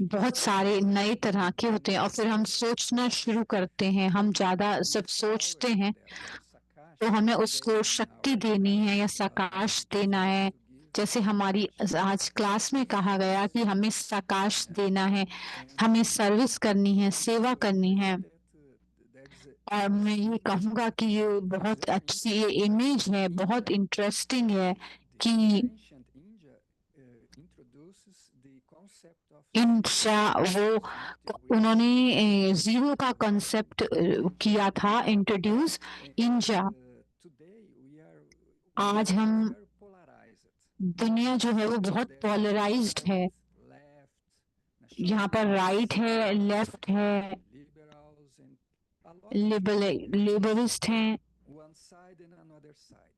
बहुत सारे नए तरह के होते हैं, और फिर हम सोचना शुरू करते हैं। हम ज्यादा जब सोचते हैं तो हमें उसको शक्ति देनी है या सकाश देना है। जैसे हमारी आज क्लास में कहा गया कि हमें सकाश देना है, हमें सर्विस करनी है, सेवा करनी है। और मैं ये कहूँगा कि ये बहुत अच्छी ये इमेज है, बहुत इंटरेस्टिंग है कि उन्होंने जीरो का कॉन्सेप्ट किया था, इंट्रोड्यूस इंजा। आज हम very polarized. दुनिया जो है वो बहुत There is पोलराइज्ड है। right, left, यहाँ पर राइट है, nationalists, लेफ्ट है, liberals, and a lot of liberalist हैं, one side and another side.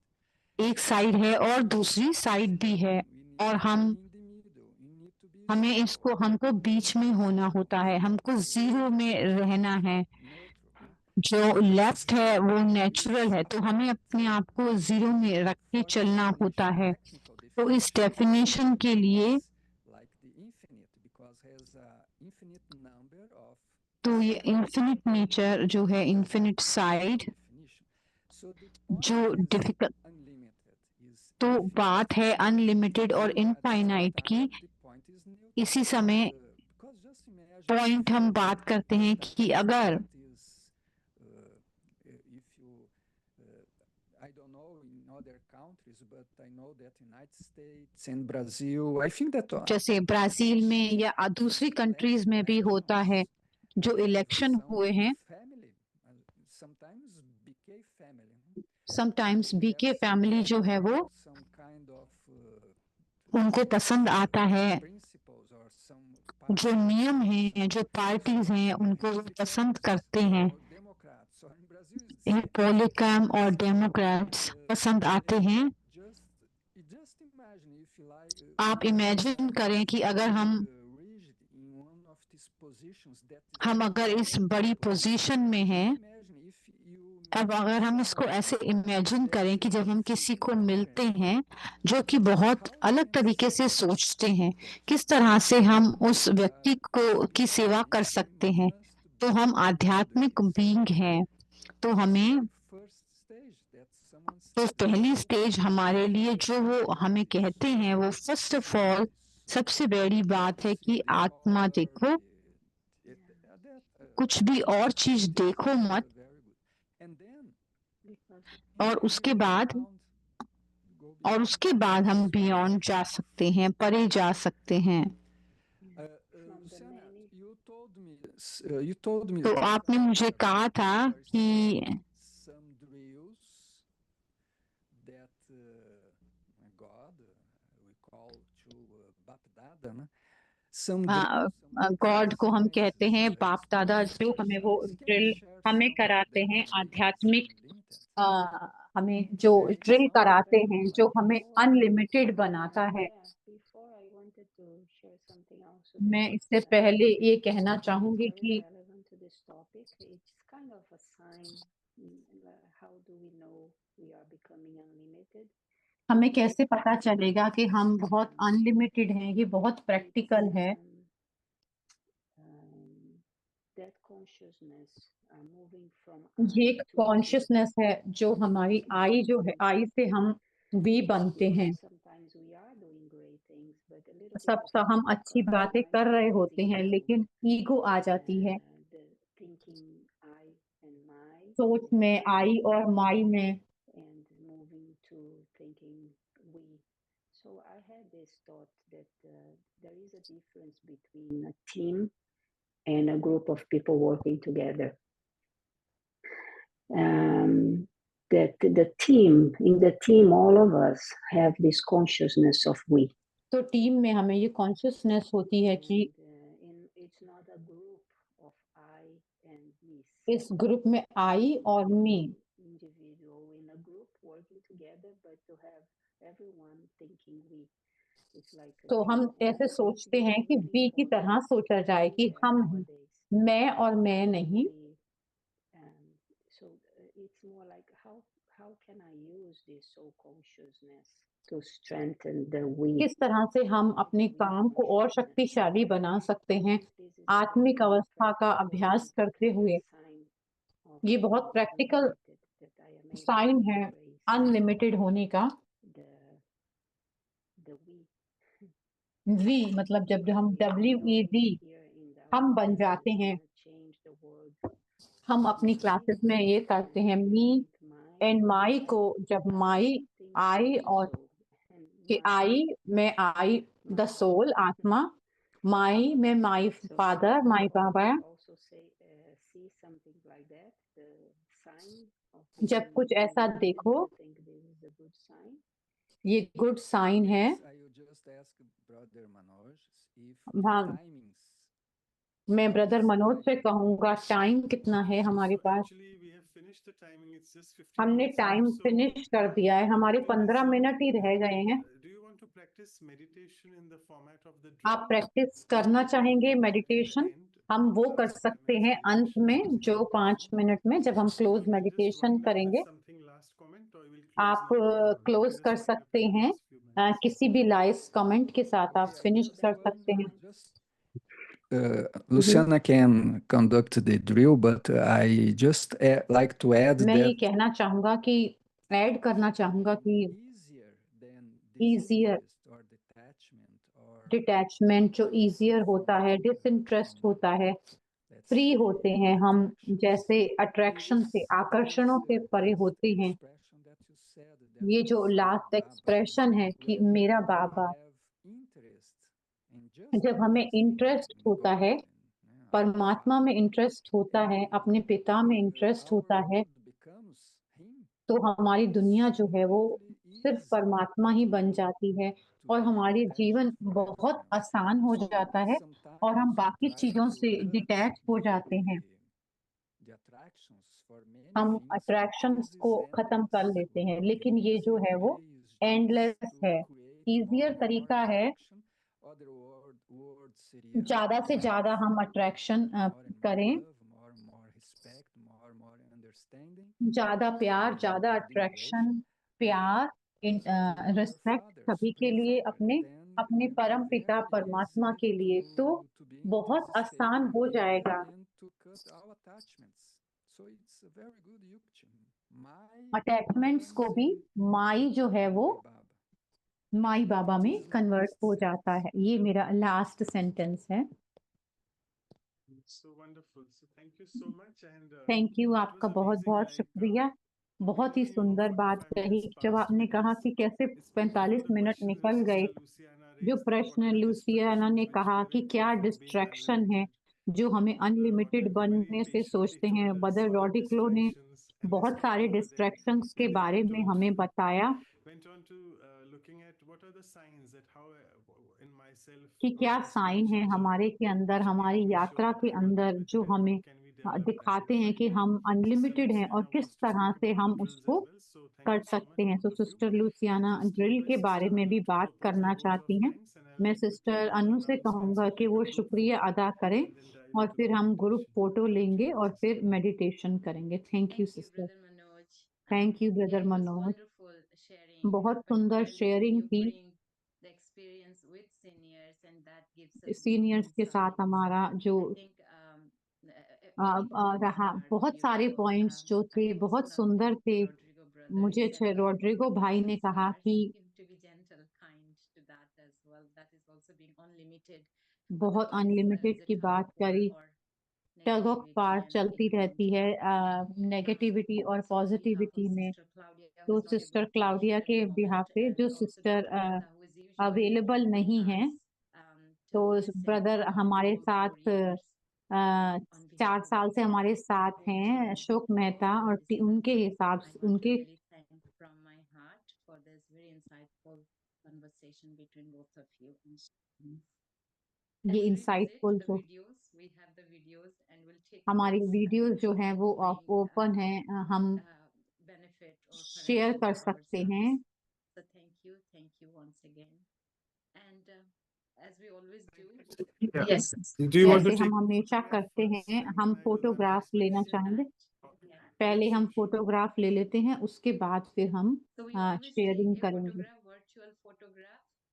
एक साइड है और दूसरी साइड भी है, और हमें इसको हमको बीच में होना होता है, हमको जीरो में रहना है। जो लेफ्ट है वो नेचुरल है, तो हमें अपने आप को जीरो में रख के चलना होता है। तो इस डेफिनेशन के लिए like the infinite because has a infinite number of तो ये इन्फिनिट नेचर जो है, इन्फिनिट साइड so the जो डिफिकल्ट, unlimited is तो बात है अनलिमिटेड और इनफाइनाइट की। इसी समय because just imagine पॉइंट हम बात करते हैं कि अगर if you I don't know in other countries but I know that United States and Brazil I think that जैसे ब्राजील में या दूसरी कंट्रीज में भी होता है, जो इलेक्शन हुए हैं, family sometimes BK family sometimes BK family जो है वो some kind of उनको पसंद आता है, principles or some जो नियम हैं, जो पार्टीज हैं, उनको वो पसंद करते हैं। Democrats or in Brazil is Republican और डेमोक्रेट्स पसंद आते हैं। just imagine if like आप इमेजिन करें कि अगर rigid in one of these positions that हम अगर इस बड़ी पोजीशन में हैं, imagine if you अब अगर हम इसको ऐसे इमेजिन करें कि जब हम किसी को मिलते हैं जो कि बहुत अलग तरीके से सोचते हैं, किस तरह से हम उस व्यक्ति को की सेवा कर सकते हैं। तो हम आध्यात्मिक बीइंग हैं, तो हमें first stage that someone तो पहली स्टेज हमारे लिए जो वो हमें कहते हैं, वो फर्स्ट ऑफ ऑल सबसे बड़ी बात है कि आत्मा देखो, कुछ भी और चीज देखो मत, and then और उसके बाद हम बियॉन्ड जा सकते हैं, परे जा सकते हैं। you told me तो आपने मुझे कहा था कि some drills that God we call to Bap Dada, né? Some God को हम कहते हैं बाप दादा, जो हमें वो ड्रिल हमें कराते हैं, आध्यात्मिक हमें जो ड्रिल कराते हैं, जो हमें अनलिमिटेड बनाता है। Before I wanted to share something also मैं that इससे पहले ये कहना चाहूंगी very कि relevant to this topic. It's kind of a sign. How do we know we are becoming unlimited? हमें कैसे पता चलेगा कि हम बहुत अनलिमिटेड हैं? ये बहुत प्रैक्टिकल है। That consciousness moving from ये I एक to we. कॉन्शियसनेस है जो हमारी आई जो है, आई से हम वी बनते हैं। Sometimes we are doing great things, but a little bit सब of हम ego अच्छी comes बातें in, कर रहे like होते हैं, लेकिन ईगो आ जाती है, the thinking I and my, सोच में आई और माई में, and moving to thinking we. So I had this thought that there is a difference between a team and a group of people working together. That in the team, all of us have this consciousness of we. तो team में हमें ये consciousness होती है कि It's not a group of I and me. इस group में आई और मी, Individual in a group working together, but to have everyone thinking we. It's like तो हम ऐसे सोचते हैं कि वी की तरह सोचा जाए कि हम हैं, मैं और मैं नहीं। So it's more like how can I use this soul consciousness to strengthen the we? किस तरह से हम अपने काम को और शक्तिशाली बना सकते हैं आत्मिक अवस्था का अभ्यास करते हुए। ये बहुत प्रैक्टिकल साइन है अनलिमिटेड होने का। वी मतलब जब हम WEV हम बन जाते हैं। हम अपनी क्लासेस में ये करते हैं, मी एंड माई को जब माई आई और कि आई में आई द सोल आत्मा, माई में माई फादर माई बाबा। जब कुछ ऐसा देखो a good sign. ये गुड साइन है। I will just ask Brother Manoj if भाग timings. मैं ब्रदर मनोज से कहूंगा टाइम कितना है हमारे पास। हमने टाइम फिनिश कर दिया है, हमारे 15 मिनट ही रह गए हैं। आप प्रैक्टिस करना चाहेंगे मेडिटेशन? हम वो कर सकते हैं अंत में, जो 5 मिनट में जब हम क्लोज मेडिटेशन करेंगे। आप क्लोज कर सकते हैं किसी भी लाइव कमेंट के साथ आप फिनिश कर सकते हैं। Luciana can conduct the drill, but I just like to add मैं ये that कहना चाहूंगा कि ऐड करना चाहूंगा कि easier डिटैचमेंट जो easier होता है, डिसइंटरेस्ट होता है, फ्री होते हैं हम, जैसे अट्रैक्शन से, आकर्षणों से परे होते हैं। ये जो लास्ट एक्सप्रेशन है कि मेरा बाबा, जब हमें इंटरेस्ट होता है, परमात्मा में इंटरेस्ट होता है, अपने पिता में इंटरेस्ट होता है, तो हमारी दुनिया जो है वो सिर्फ परमात्मा ही बन जाती है और हमारी जीवन बहुत आसान हो जाता है और हम बाकी चीजों से डिटैच हो जाते हैं। हम अट्रैक्शंस को खत्म कर लेते हैं, लेकिन ये जो है वो एंडलेस है। ईजियर तरीका है, ज्यादा से ज्यादा हम अट्रैक्शन करें, ज्यादा प्यार, ज्यादा अट्रैक्शन, प्यार, रिस्पेक्ट सभी के लिए, अपने परम पिता परमात्मा के लिए, तो बहुत आसान हो जाएगा। अटैचमेंट्स को भी माई जो है वो माई बाबा में कन्वर्ट हो जाता है। ये मेरा लास्ट सेंटेंस है। थैंक यू, आपका बहुत बहुत शुक्रिया। बहुत ही सुंदर बात कही जब आपने कहा कि कैसे 45 मिनट निकल गए। जो प्रश्न लूसियाना ने कहा कि क्या डिस्ट्रैक्शन है जो हमें अनलिमिटेड बनने से सोचते हैं, ब्रदर रॉडिक्लो ने बहुत सारे डिस्ट्रैक्शंस के बारे में हमें बताया कि क्या साइन है हमारे के अंदर, हमारी यात्रा के अंदर, जो हमें दिखाते हैं कि हम अनलिमिटेड हैं और किस तरह से हम उसको कर सकते हैं। तो सिस्टर लूसियाना ड्रिल के बारे में भी बात करना चाहती हैं। मैं सिस्टर अनु से कहूँगा कि वो शुक्रिया अदा करें और फिर हम ग्रुप फोटो लेंगे और फिर मेडिटेशन करेंगे। Thank you sister. Thank you brother Manoj. बहुत सुंदर शेयरिंग थी सीनियर्स के साथ हमारा जो रहा। बहुत सारे पॉइंट्स जो थे बहुत सुंदर थे। मुझे रोड्रिगो भाई ने कहा कि बहुत अनलिमिटेड की बात करी। टग ऑफ वार चलती रहती है नेगेटिविटी और पॉजिटिविटी में। तो सिस्टर क्लाउडिया के बिहाफ पे जो सिस्टर अवेलेबल नहीं है, तो ब्रदर हमारे साथ 4 साल से हमारे साथ हैं अशोक मेहता, और उनके हिसाब से उनके ये इंसाइटफुल जो हमारी वीडियोस जो हैं वो ओपन है, हम शेयर कर सकते हैं। जैसे हम हमेशा करते हैं, हम फोटोग्राफ लेना चाहेंगे। पहले हम फोटोग्राफ ले लेते हैं, उसके बाद फिर हम शेयरिंग करेंगे।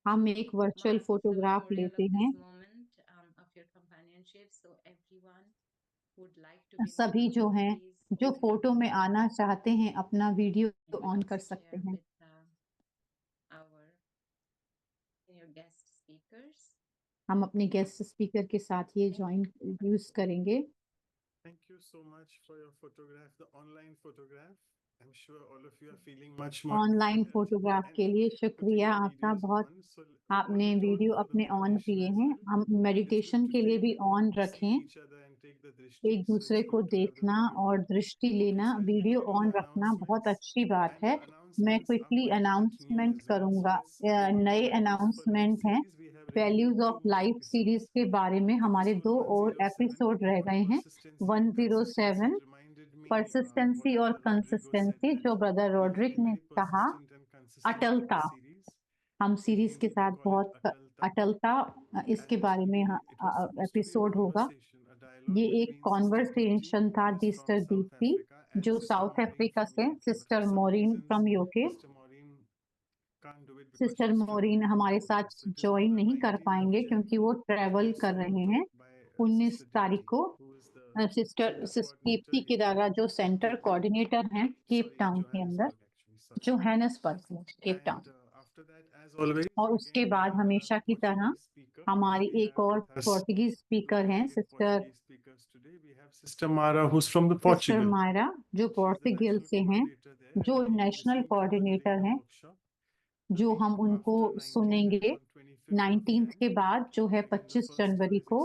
हम एक वर्चुअल फोटोग्राफ लेते हैं। सभी जो हैं जो फोटो में आना चाहते हैं अपना वीडियो ऑन कर सकते हैं। हम अपने गेस्ट स्पीकर के साथ ये ज्वाइन यूज करेंगे। Thank you so much for your photograph, the online photograph. I'm sure all of you are feeling much more. Online photograph के लिए शुक्रिया आपका बहुत। आपने वीडियो अपने ऑन किए हैं। हम मेडिटेशन के लिए भी ऑन रखें, एक दूसरे को देखना और दृष्टि लेना, वीडियो ऑन रखना बहुत अच्छी बात है। मैं क्विकली अनाउंसमेंट करूंगा। नए अनाउंसमेंट हैं। वैल्यूज ऑफ लाइफ सीरीज के बारे में हमारे 2 और एपिसोड रह गए हैं। 107 परसिस्टेंसी और कंसिस्टेंसी, जो ब्रदर रॉड्रिक ने कहा अटलता। हम सीरीज के साथ बहुत अटलता, इसके बारे में एपिसोड होगा। ये एक कॉन्वर्सेशन था सिस्टर दीप्ति जो साउथ अफ्रीका से, सिस्टर मोरिन फ्रॉम यूके। सिस्टर मोरिन हमारे साथ ज्वाइन नहीं कर पाएंगे क्योंकि वो ट्रेवल कर रहे हैं 19 तारीख को। सिस्टर दीप्ति केदारा जो सेंटर कोऑर्डिनेटर हैं केप टाउन के अंदर, जोहानिसबर्ग में, केप टाउन। और उसके बाद हमेशा की तरह हमारी एक और पोर्तुगीज स्पीकर हैं, सिस्टर मायरा, जो पोर्तुगल से हैं, जो नेशनल कोऑर्डिनेटर हैं, जो हम उनको सुनेंगे 19th के बाद, जो है 25 जनवरी को।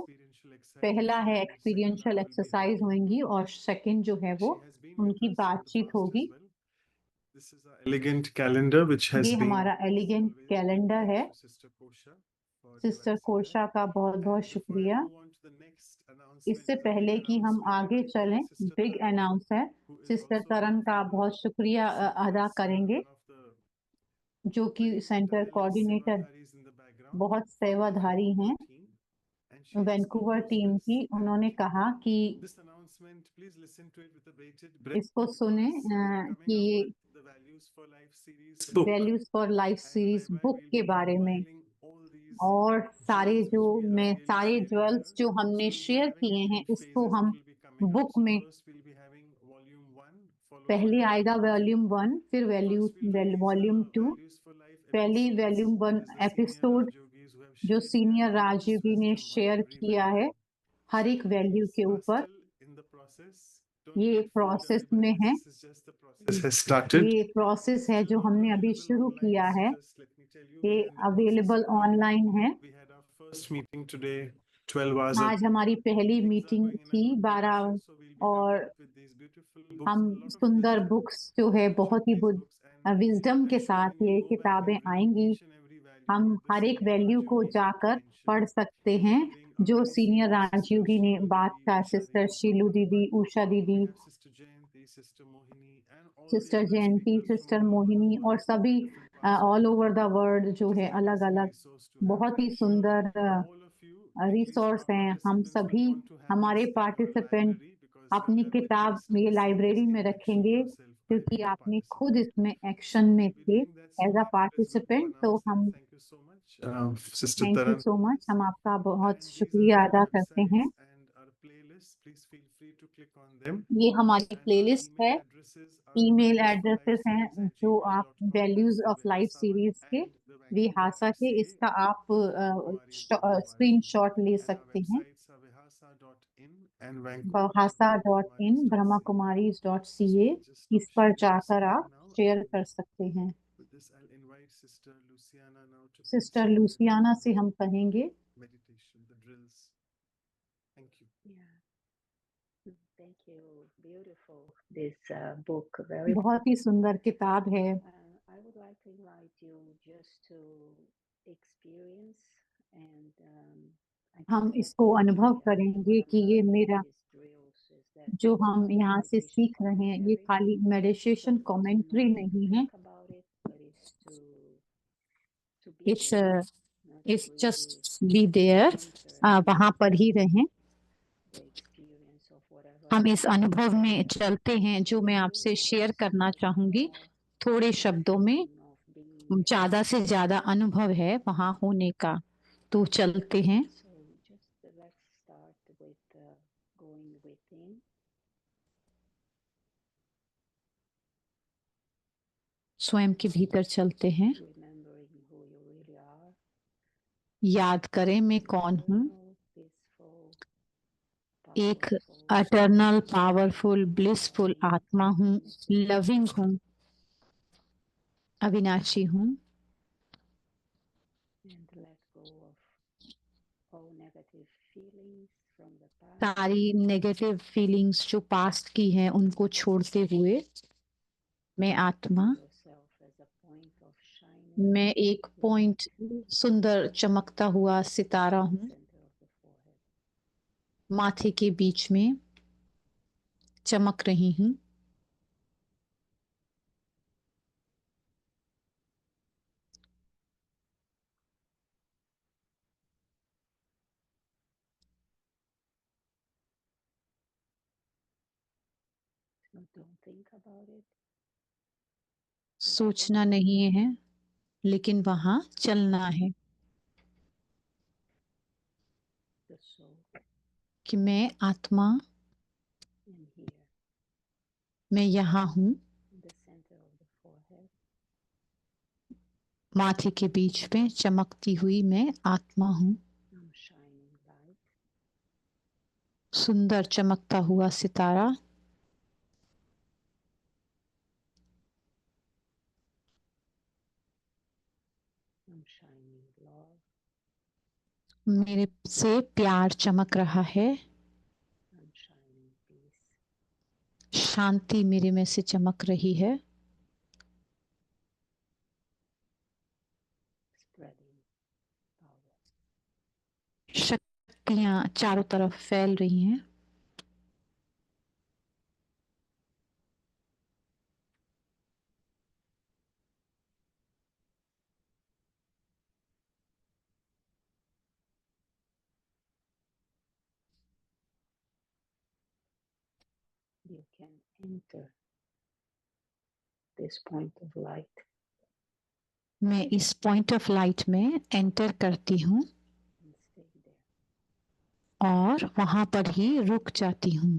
पहला है एक्सपीरियंशियल एक्सरसाइज होंगी और सेकंड जो है वो उनकी बातचीत होगी। ये हमारा एलिगेंट कैलेंडर है। सिस्टर कोशा का बहुत बहुत शुक्रिया। इससे पहले कि हम आगे चलें, बिग अनाउंस है, सिस्टर तरन का बहुत शुक्रिया अदा करेंगे, जो कि सेंटर कोऑर्डिनेटर बहुत सेवाधारी हैं वैंकूवर टीम की। उन्होंने कहा कि इसको सुने कि ये values for life series book के बारे में, और सारे ज्वेल्स जो हमने शेयर किए हैं इसको हम बुक में, पहले आएगा वॉल्यूम 1, फिर वॉल्यूम 2। पहली वॉल्यूम 1 एपिसोड जो सीनियर राजयोगी ने शेयर किया है हर एक वैल्यू के ऊपर, ये प्रोसेस में है। ये प्रोसेस है जो हमने अभी शुरू किया है। ये अवेलेबल ऑनलाइन है। आज हमारी पहली मीटिंग थी 12, और हम सुंदर बुक्स जो है बहुत ही विजडम के साथ ये किताबें आएंगी। हम हर एक वैल्यू को जाकर पढ़ सकते हैं जो सीनियर राजयोगी ने बात का। सिस्टर शीलू दीदी, उषा दीदी, सिस्टर जयंती, सिस्टर मोहिनी और सभी ऑल ओवर द वर्ल्ड जो है अलग अलग बहुत ही सुंदर रिसोर्स हैं। हम सभी हमारे पार्टिसिपेंट अपनी किताब ये लाइब्रेरी में रखेंगे क्योंकि आपने खुद इसमें एक्शन में थे एज अ पार्टिसिपेंट। तो हम थैंक यू सो मच, हम आपका बहुत शुक्रिया अदा करते हैं। ये हमारी प्लेलिस्ट है, ईमेल एड्रेसेस हैं जो आप वैल्यूज ऑफ लाइफ सीरीज के विहासा के, इसका आप स्क्रीनशॉट ले सकते हैं। bahasa.in, brahmakumaris.ca, इस पर जाकर आप शेयर कर सकते हैं। सिस्टर लूसियाना से हम कहेंगे। Thank you. Beautiful. This book, very. बहुत ही सुंदर किताब है। I would like to invite you just to experience and हम इसको अनुभव करेंगे कि ये मेरा जो हम यहाँ से सीख रहे हैं ये खाली मेडिटेशन कमेंट्री नहीं है। It's just be there, वहाँ पर ही रहें। हम इस अनुभव में चलते हैं जो मैं आपसे शेयर करना चाहूंगी थोड़े शब्दों में। ज्यादा से ज्यादा अनुभव है वहाँ होने का, तो चलते हैं। स्वयं के भीतर चलते हैं, याद करें मैं कौन हूँ। एक एटर्नल पावरफुल ब्लिसफुल आत्मा हूँ, लविंग हूँ, अविनाशी हूँ। सारी नेगेटिव फीलिंग्स जो पास्ट की हैं उनको छोड़ते हुए मैं आत्मा मैं एक पॉइंट सुंदर चमकता हुआ सितारा हूँ माथे के बीच में चमक रही हूँ। So don't think about it. सोचना नहीं है लेकिन वहां चलना है The soul कि मैं आत्मा in here, मैं यहाँ हूँ in the center of the forehead. माथे के बीच में चमकती हुई मैं आत्मा हूँ। I'm shining light. सुंदर चमकता हुआ सितारा I'm shining love. मेरे से प्यार चमक रहा है। I'm shining peace. शांति मेरे में से चमक रही है। Spreading power. शक्तियाँ चारों तरफ फैल रही हैं। You can enter this point of light मैं इस पॉइंट ऑफ लाइट में एंटर करती हूँ and stay there. और वहां पर ही रुक जाती हूँ।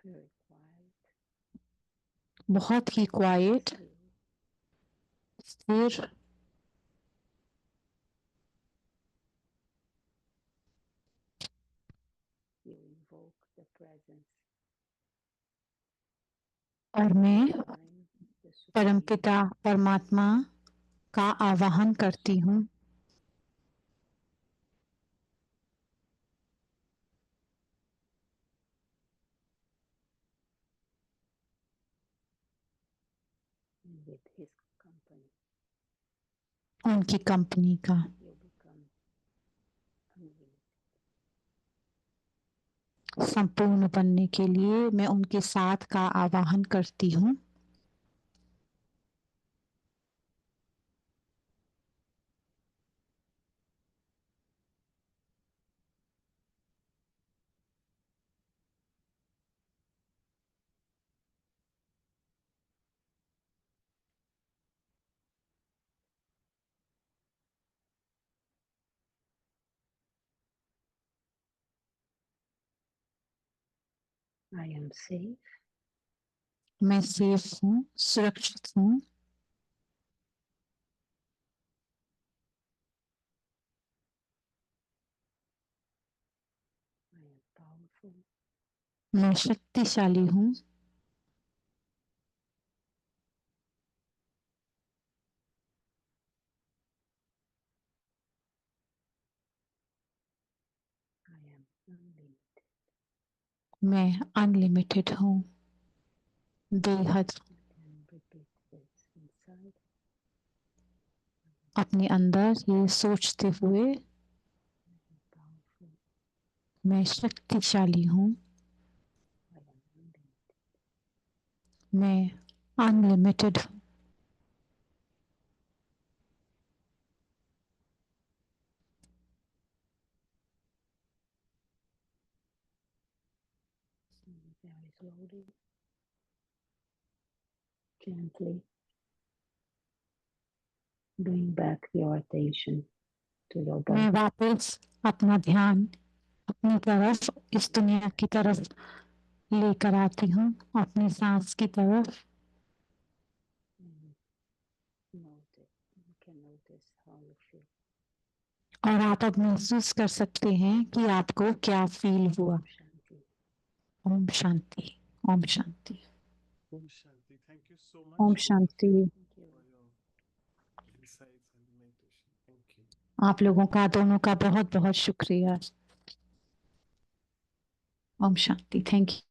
Very quiet. बहुत ही क्वाइट Still. स्थिर You invoke the presence. और मैं Divine, the supreme, परमपिता परमात्मा का आवाहन करती हूँ। and with his company, उनकी कंपनी का you become unlimited. संपूर्ण बनने के लिए मैं उनके साथ का आवाहन करती हूँ। I am safe. मैं सेफ हूँ, सुरक्षित हूँ। I am powerful. मैं शक्तिशाली हूँ। I am unlimited. मैं अनलिमिटेड हूँ, बेहद। You can repeat this inside. अपने अंदर ये सोचते हुए I am powerful. मैं शक्तिशाली हूँ, I am unlimited. मैं अनलिमिटेड हूँ। Very slowly, gently bring back your attention to your मैं body. वापस अपना ध्यान अपनी तरफ इस दुनिया की तरफ लेकर आती हूँ, अपनी सांस की तरफ। And notice, you can notice how you feel. और आप अब महसूस कर सकते हैं कि आपको क्या फील हुआ। Shanti. Om Shanti, Om Shanti, Om Shanti. Thank you so much Om both of Shanti. you Thank you. for your insights and meditation. Thank you. आप लोगों का दोनों का बहुत बहुत शुक्रिया। ओम शांति। Thank you.